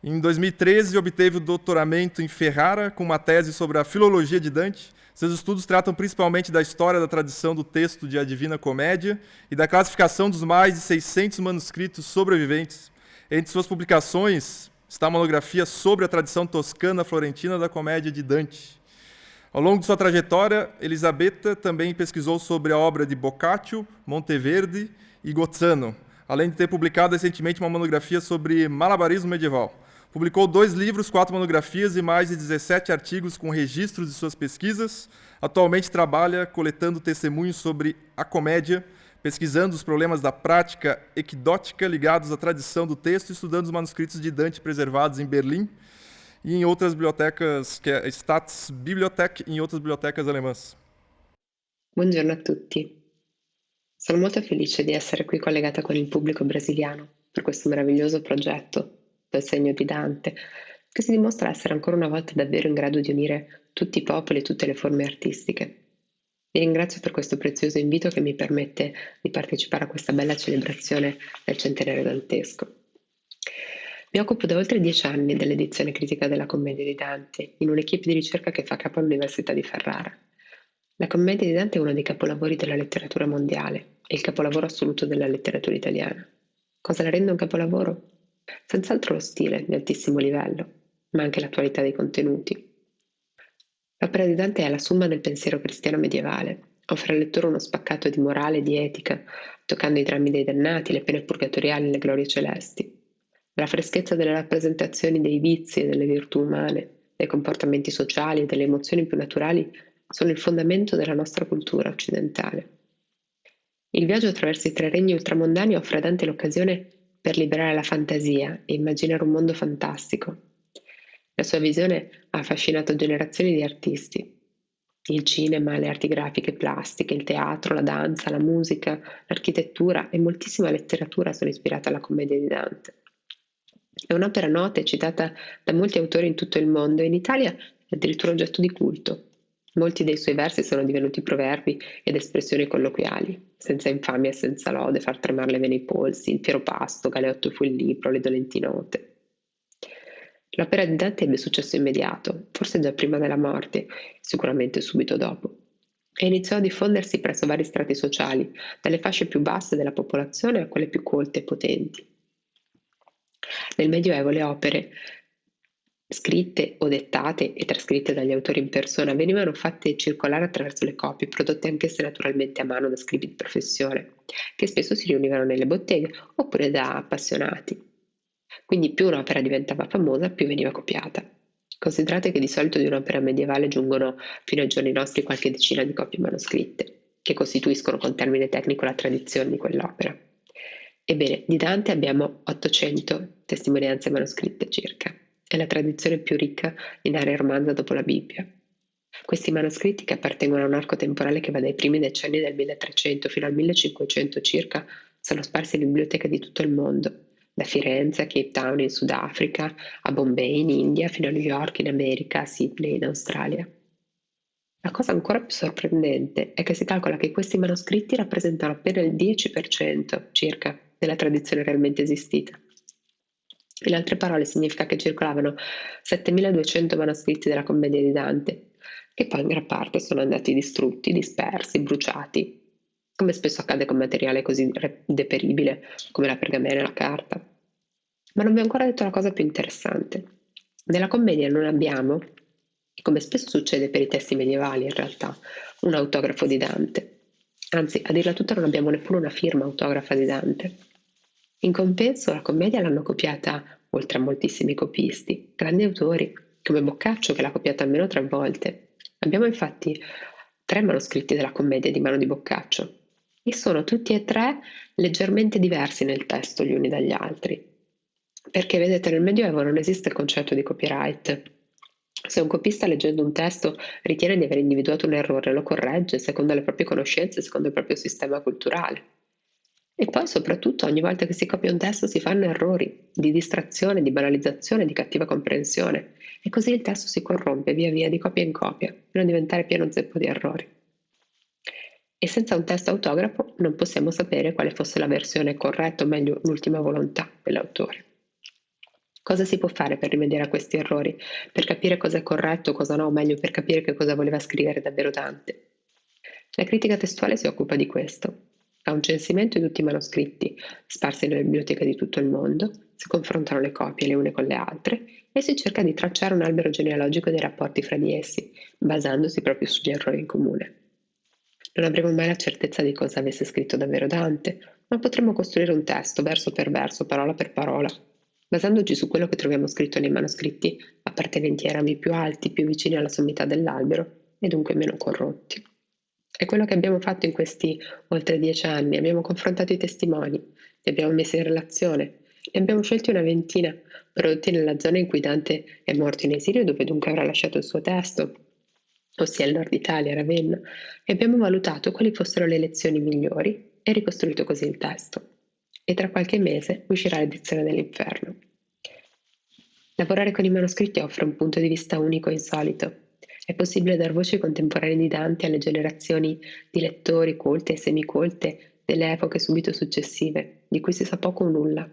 Em 2013, obteve o doutoramento em Ferrara com uma tese sobre a filologia de Dante. Seus estudos tratam principalmente da história da tradição do texto de A Divina Comédia e da classificação dos mais de 600 manuscritos sobreviventes. Entre suas publicações está a monografia sobre a tradição toscana florentina da comédia de Dante. Ao longo de sua trajetória, Elisabetta também pesquisou sobre a obra de Boccaccio, Monteverdi e Gozzano, além de ter publicado recentemente uma monografia sobre malabarismo medieval. Publicou 2 livros, 4 monografias e mais de 17 artigos com registros de suas pesquisas. Atualmente trabalha coletando testemunhos sobre a comédia, pesquisando os problemas da prática equidótica ligados à tradição do texto e estudando os manuscritos de Dante preservados em Berlim e em outras bibliotecas, que é a Staatsbibliothek, e em outras bibliotecas alemãs. Buongiorno a tutti. Sono molto felice di essere qui collegata con il pubblico brasiliano per questo meraviglioso progetto del Segno di Dante, che si dimostra essere ancora una volta davvero in grado di unire tutti i popoli e tutte le forme artistiche. Vi ringrazio per questo prezioso invito che mi permette di partecipare a questa bella celebrazione del centenario dantesco. Mi occupo da oltre 10 anni dell'edizione critica della Commedia di Dante, in un'equipe di ricerca che fa capo all'Università di Ferrara. La Commedia di Dante è uno dei capolavori della letteratura mondiale e il capolavoro assoluto della letteratura italiana. Cosa la rende un capolavoro? Senz'altro lo stile di altissimo livello, ma anche l'attualità dei contenuti. L'opera di Dante è la summa del pensiero cristiano medievale, offre al lettore uno spaccato di morale e di etica, toccando i drammi dei dannati, le pene purgatoriali e le glorie celesti. La freschezza delle rappresentazioni dei vizi e delle virtù umane, dei comportamenti sociali e delle emozioni più naturali sono il fondamento della nostra cultura occidentale. Il viaggio attraverso i 3 regni ultramondani offre a Dante l'occasione per liberare la fantasia e immaginare un mondo fantastico. La sua visione ha affascinato generazioni di artisti. Il cinema, le arti grafiche e plastiche, il teatro, la danza, la musica, l'architettura e moltissima letteratura sono ispirate alla Commedia di Dante. È un'opera nota e citata da molti autori in tutto il mondo e in Italia è addirittura oggetto di culto. Molti dei suoi versi sono divenuti proverbi ed espressioni colloquiali, senza infamia e senza lode, far tremare le vene ai polsi, il fiero pasto, Galeotto fu il libro, le dolenti note. L'opera di Dante ebbe successo immediato, forse già prima della morte, sicuramente subito dopo, e iniziò a diffondersi presso vari strati sociali, dalle fasce più basse della popolazione a quelle più colte e potenti. Nel Medioevo le opere scritte o dettate e trascritte dagli autori in persona venivano fatte circolare attraverso le copie, prodotte anch'esse naturalmente a mano da scribi di professione, che spesso si riunivano nelle botteghe oppure da appassionati. Quindi più un'opera diventava famosa, più veniva copiata. Considerate che di solito di un'opera medievale giungono fino ai giorni nostri qualche decina di copie manoscritte, che costituiscono con termine tecnico la tradizione di quell'opera. Ebbene, di Dante abbiamo 800 testimonianze manoscritte circa. È la tradizione più ricca in area romanza dopo la Bibbia. Questi manoscritti, che appartengono a un arco temporale che va dai primi decenni del 1300 fino al 1500 circa, sono sparsi in biblioteche di tutto il mondo, da Firenze a Cape Town in Sudafrica, a Bombay in India, fino a New York in America, a Sydney in Australia. La cosa ancora più sorprendente è che si calcola che questi manoscritti rappresentano appena il 10% circa della tradizione realmente esistita. In altre parole, significa che circolavano 7200 manoscritti della Commedia di Dante, che poi in gran parte sono andati distrutti, dispersi, bruciati, come spesso accade con materiale così deperibile come la pergamena e la carta. Ma non vi ho ancora detto la cosa più interessante. Nella commedia non abbiamo, come spesso succede per i testi medievali in realtà, un autografo di Dante. Anzi, a dirla tutta non abbiamo neppure una firma autografa di Dante. In compenso la commedia l'hanno copiata, oltre a moltissimi copisti, grandi autori, come Boccaccio che l'ha copiata almeno 3 volte. Abbiamo infatti 3 manoscritti della commedia di mano di Boccaccio, e sono tutti e 3 leggermente diversi nel testo gli uni dagli altri. Perché vedete, nel Medioevo non esiste il concetto di copyright. Se un copista leggendo un testo ritiene di aver individuato un errore, lo corregge secondo le proprie conoscenze, secondo il proprio sistema culturale. E poi soprattutto ogni volta che si copia un testo si fanno errori di distrazione, di banalizzazione, di cattiva comprensione, e così il testo si corrompe via via di copia in copia, fino a diventare pieno zeppo di errori. E senza un testo autografo non possiamo sapere quale fosse la versione corretta, o meglio l'ultima volontà dell'autore. Cosa si può fare per rimediare a questi errori, per capire cosa è corretto, cosa no, o meglio per capire che cosa voleva scrivere davvero Dante? La critica testuale si occupa di questo. Fa un censimento di tutti i manoscritti sparsi nelle biblioteche di tutto il mondo, si confrontano le copie le une con le altre e si cerca di tracciare un albero genealogico dei rapporti fra di essi, basandosi proprio sugli errori in comune. Non avremo mai la certezza di cosa avesse scritto davvero Dante, ma potremmo costruire un testo, verso per verso, parola per parola, basandoci su quello che troviamo scritto nei manoscritti appartenenti ai rami più alti, più vicini alla sommità dell'albero e dunque meno corrotti. È quello che abbiamo fatto in questi oltre 10 anni. Abbiamo confrontato i testimoni, li abbiamo messi in relazione, ne abbiamo scelti una ventina, prodotti nella zona in cui Dante è morto in esilio, dove dunque avrà lasciato il suo testo, ossia il nord Italia, Ravenna, e abbiamo valutato quali fossero le lezioni migliori e ricostruito così il testo. E tra qualche mese uscirà l'edizione dell'Inferno. Lavorare con i manoscritti offre un punto di vista unico e insolito. È possibile dar voce ai contemporanei di Dante alle generazioni di lettori colte e semicolte delle epoche subito successive, di cui si sa poco o nulla.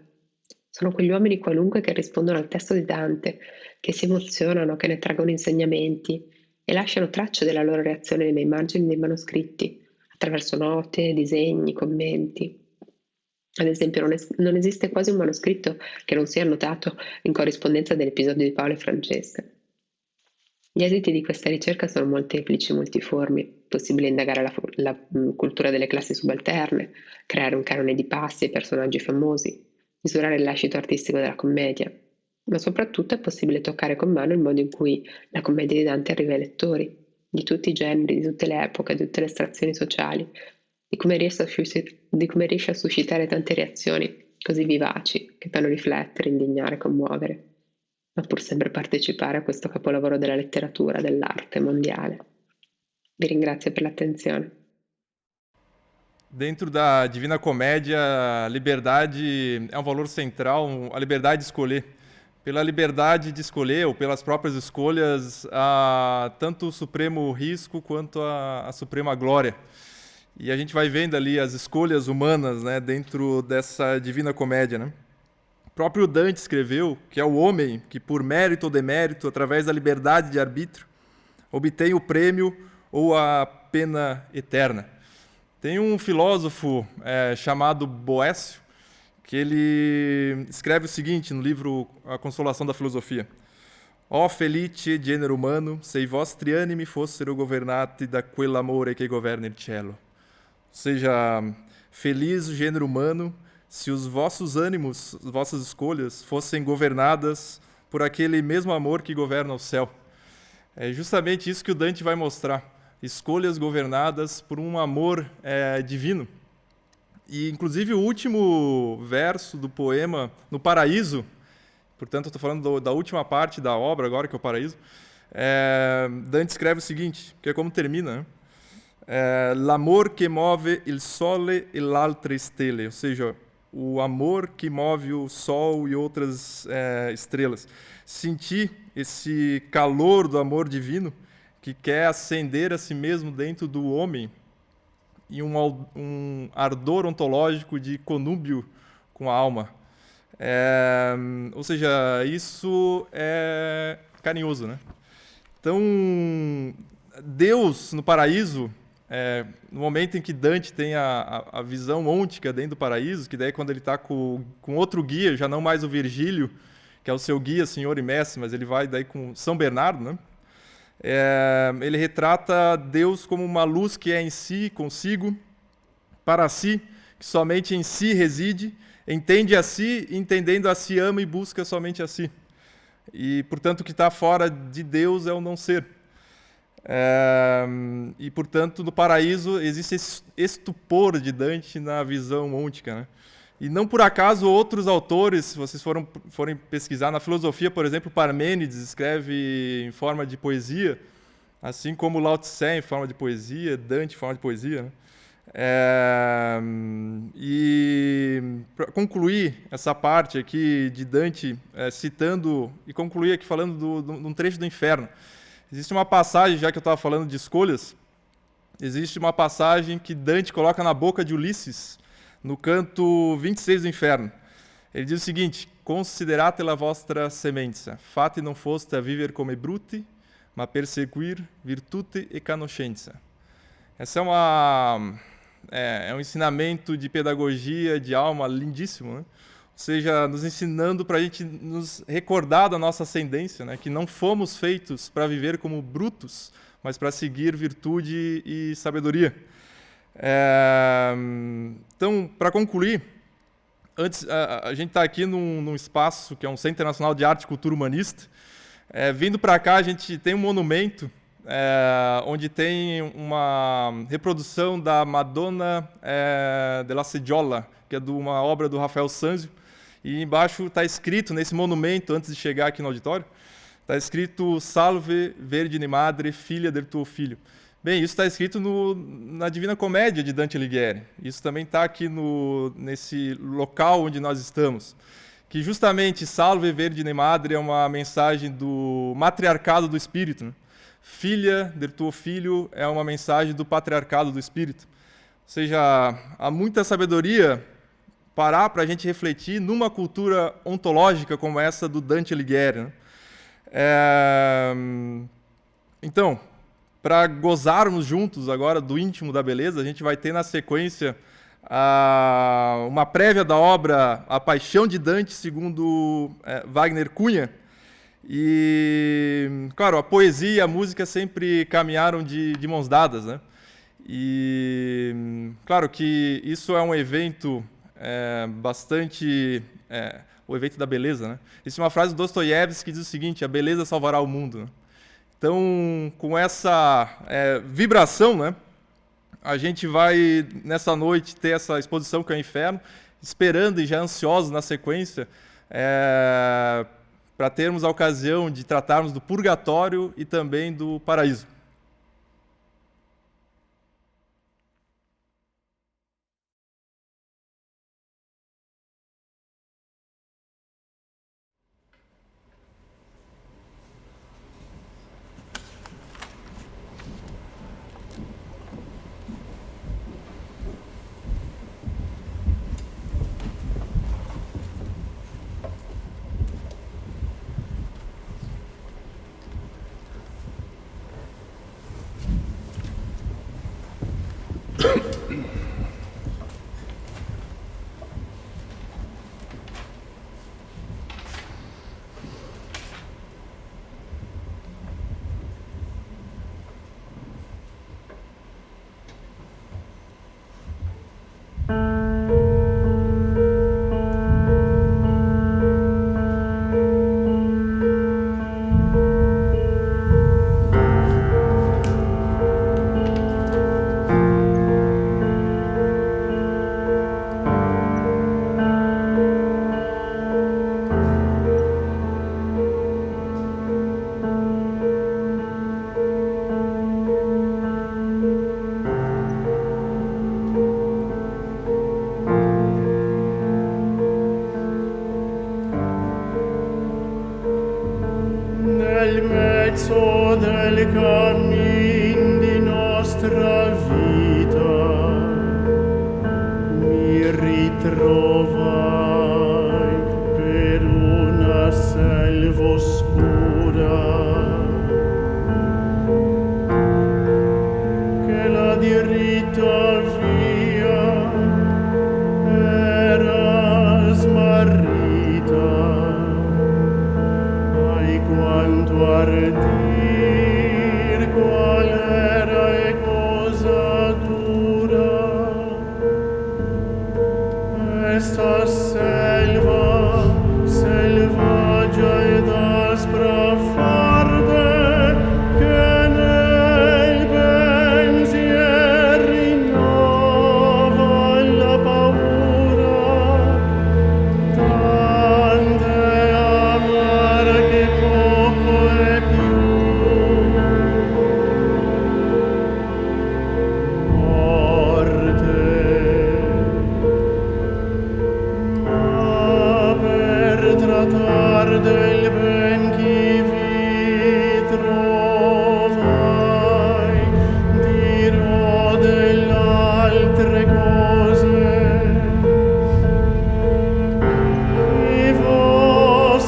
Sono quegli uomini qualunque che rispondono al testo di Dante, che si emozionano, che ne traggono insegnamenti e lasciano tracce della loro reazione nei margini dei manoscritti, attraverso note, disegni, commenti. Ad esempio, non esiste quasi un manoscritto che non sia annotato in corrispondenza dell'episodio di Paolo e Francesca. Gli esiti di questa ricerca sono molteplici, multiformi. Possibile indagare la cultura delle classi subalterne, creare un canone di passi e personaggi famosi, misurare il lascito artistico della commedia, ma soprattutto è possibile toccare con mano il modo in cui la commedia di Dante arriva ai lettori, di tutti i generi, di tutte le epoche, di tutte le estrazioni sociali, di come riesce a suscitare tante reazioni così vivaci che fanno riflettere, indignare, commuovere, ma pur sempre partecipare a questo capolavoro della letteratura, dell'arte mondiale. Vi ringrazio per l'attenzione. Dentro da Divina Comédia, a liberdade é um valor central, a liberdade de escolher. Pela liberdade de escolher, ou pelas próprias escolhas, há tanto o supremo risco quanto a suprema glória. E a gente vai vendo ali as escolhas humanas, né, dentro dessa Divina Comédia, né? O próprio Dante escreveu que é o homem que, por mérito ou demérito, através da liberdade de arbítrio, obtém o prêmio ou a pena eterna. Tem um filósofo chamado Boécio, que ele escreve o seguinte no livro A Consolação da Filosofia. Ó felice genere umano, se i vostri animi fossero governati da quell'amore che governa il cielo. Ou seja, feliz o gênero humano se os vossos ânimos, as vossas escolhas, fossem governadas por aquele mesmo amor que governa o céu. É justamente isso que o Dante vai mostrar. Escolhas governadas por um amor divino. E, inclusive, o último verso do poema, no Paraíso, portanto, eu estou falando da última parte da obra agora, que é o Paraíso, Dante escreve o seguinte, que é como termina, né? L'amor che move il sole e l'altre stelle, ou seja, o amor que move o sol e outras estrelas. Sentir esse calor do amor divino que quer acender a si mesmo dentro do homem e um ardor ontológico de conúbio com a alma. Ou seja, isso é carinhoso, né? Então, Deus no paraíso, no momento em que Dante tem a visão ôntica dentro do paraíso, que daí quando ele está com outro guia, já não mais o Virgílio, que é o seu guia, senhor e mestre, mas ele vai daí com São Bernardo, né? Ele retrata Deus como uma luz que é em si, consigo, para si, que somente em si reside, entende a si, entendendo a si ama e busca somente a si. E, portanto, o que está fora de Deus é o não ser. E, portanto, no paraíso existe esse estupor de Dante na visão ôntica, né? E não por acaso outros autores, se vocês forem pesquisar na filosofia, por exemplo, Parmênides escreve em forma de poesia, assim como Lao Tse em forma de poesia, Dante em forma de poesia, né? E para concluir essa parte aqui de Dante citando e concluir aqui falando de um trecho do Inferno, existe uma passagem, já que eu estava falando de escolhas, existe uma passagem que Dante coloca na boca de Ulisses no canto 26 do Inferno. Ele diz o seguinte: considerate la vostra semenza, fate non foste a viver come bruti, ma perseguir virtute e conoscenza. Essa é um ensinamento de pedagogia, de alma, lindíssimo, né? Ou seja, nos ensinando para a gente nos recordar da nossa ascendência, né? Que não fomos feitos para viver como brutos, mas para seguir virtude e sabedoria. Então, para concluir, antes a gente está aqui num espaço que é um Centro Internacional de Arte e Cultura Humanista. Vindo para cá, a gente tem um monumento onde tem uma reprodução da Madonna della Seggiola, que é de uma obra do Rafael Sanzio, e embaixo está escrito, nesse monumento, antes de chegar aqui no auditório, está escrito Salve Vergine Madre, Filha del tuo Filho. Bem, isso está escrito na Divina Comédia de Dante Alighieri. Isso também está aqui nesse local onde nós estamos. Que justamente Salve Vergine Madre é uma mensagem do matriarcado do Espírito, né? Filha del tuo Filho é uma mensagem do patriarcado do Espírito. Ou seja, há muita sabedoria parar para a gente refletir numa cultura ontológica como essa do Dante Alighieri, né? Então, para gozarmos juntos agora do íntimo da beleza, a gente vai ter na sequência uma prévia da obra A Paixão de Dante, segundo Wagner Cunha. E, claro, a poesia e a música sempre caminharam de mãos dadas, né? E, claro que isso é um evento bastante... o evento da beleza, né? Existe uma frase do Dostoiévski que diz o seguinte: a beleza salvará o mundo, né? Então, com essa vibração, né, a gente vai, nessa noite, ter essa exposição que é o Inferno, esperando e já ansiosos na sequência para termos a ocasião de tratarmos do purgatório e também do paraíso. trovai per una selva oscura che la diritta via era smarrita, ai quanto ardir qual era e cosa dura esta selva selvaggia ed aspra farde che nel pensier rinnova la paura, tante amare che poco è più morte. Ma per trattar del ben chi vi trovai, dirò dell'altre cose. Chi vos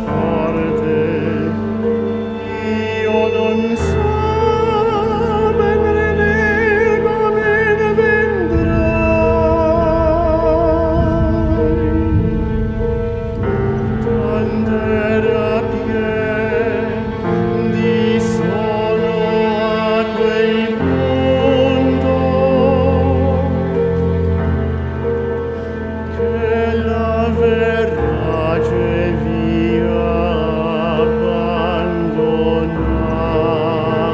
parte, io non so ben renego men vendrai. Tant'era pien di solo a quel punto che la verace via abbandonai.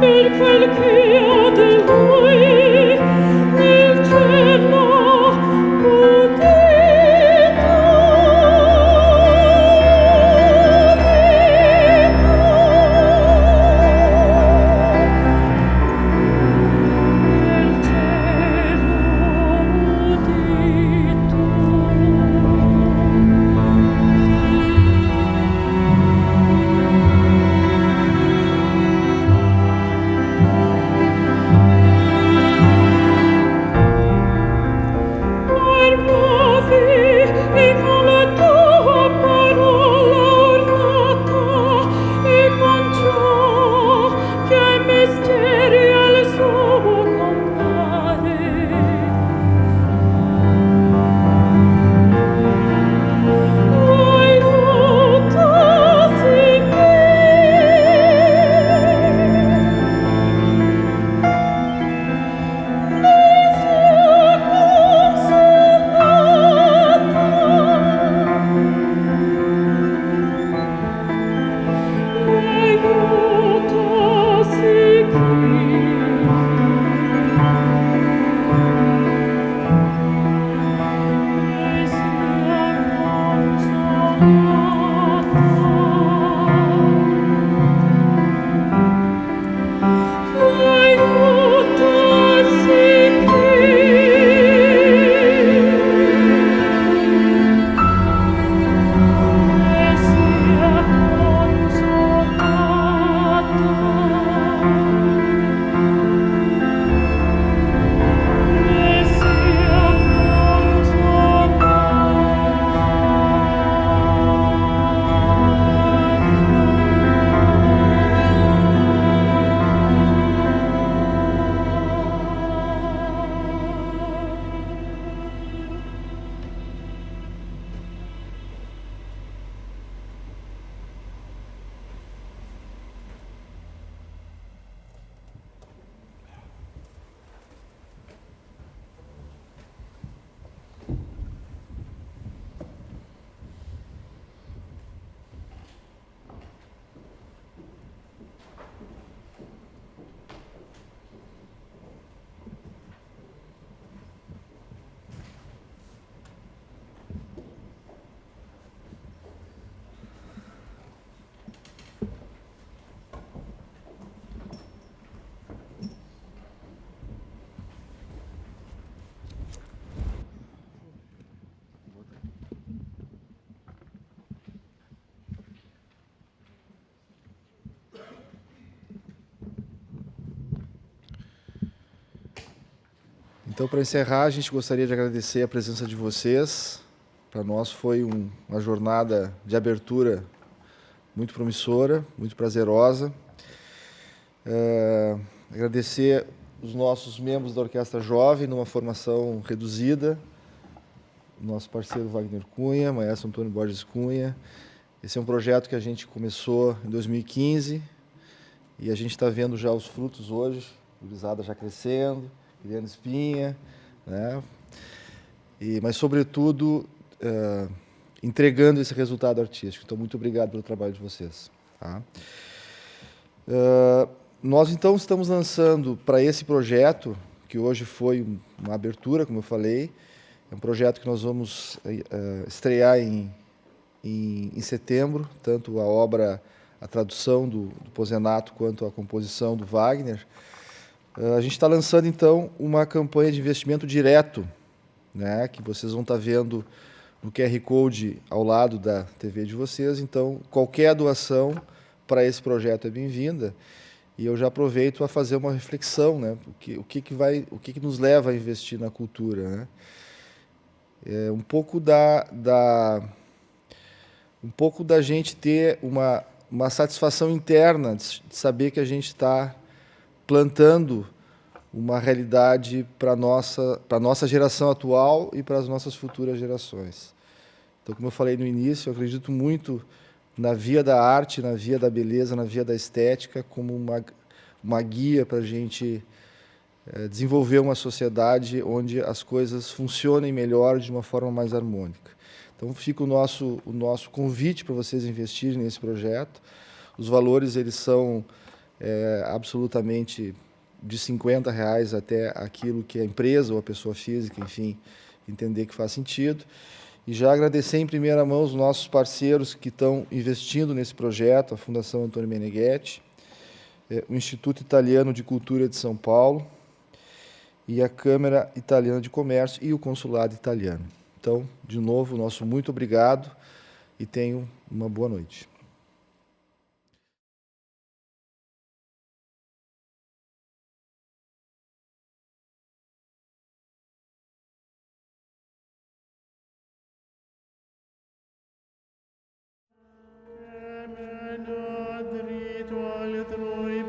per quel che ho di lui nel cielo udito. Então, para encerrar, a gente gostaria de agradecer a presença de vocês. Para nós foi uma jornada de abertura muito promissora, muito prazerosa. Agradecer os nossos membros da Orquestra Jovem, numa formação reduzida, nosso parceiro Wagner Cunha, maestro Antônio Borges Cunha. Esse é um projeto que a gente começou em 2015 e a gente está vendo já os frutos hoje, a gurizada já crescendo, criando espinha, né? Mas, sobretudo, entregando esse resultado artístico. Então, muito obrigado pelo trabalho de vocês. Tá? Nós, então, estamos lançando para esse projeto, que hoje foi uma abertura, como eu falei, é um projeto que nós vamos estrear em setembro, tanto a obra, a tradução do Pozenato, quanto a composição do Wagner. A gente está lançando, então, uma campanha de investimento direto, né, que vocês vão estar vendo no QR Code ao lado da TV de vocês. Então, qualquer doação para esse projeto é bem-vinda. E eu já aproveito a fazer uma reflexão, né, o que nos leva a investir na cultura, né? Um pouco da gente ter uma satisfação interna de saber que a gente está plantando uma realidade para a nossa geração atual e para as nossas futuras gerações. Então, como eu falei no início, eu acredito muito na via da arte, na via da beleza, na via da estética, como uma guia para a gente desenvolver uma sociedade onde as coisas funcionem melhor de uma forma mais harmônica. Então, fica o nosso convite para vocês investirem nesse projeto. Os valores eles são absolutamente de R$ 50 até aquilo que a empresa ou a pessoa física, enfim, entender que faz sentido. E já agradecer em primeira mão os nossos parceiros que estão investindo nesse projeto, a Fundação Antônio Meneghetti, o Instituto Italiano de Cultura de São Paulo e a Câmara Italiana de Comércio e o Consulado Italiano. Então, de novo, nosso muito obrigado e tenham uma boa noite. Ritual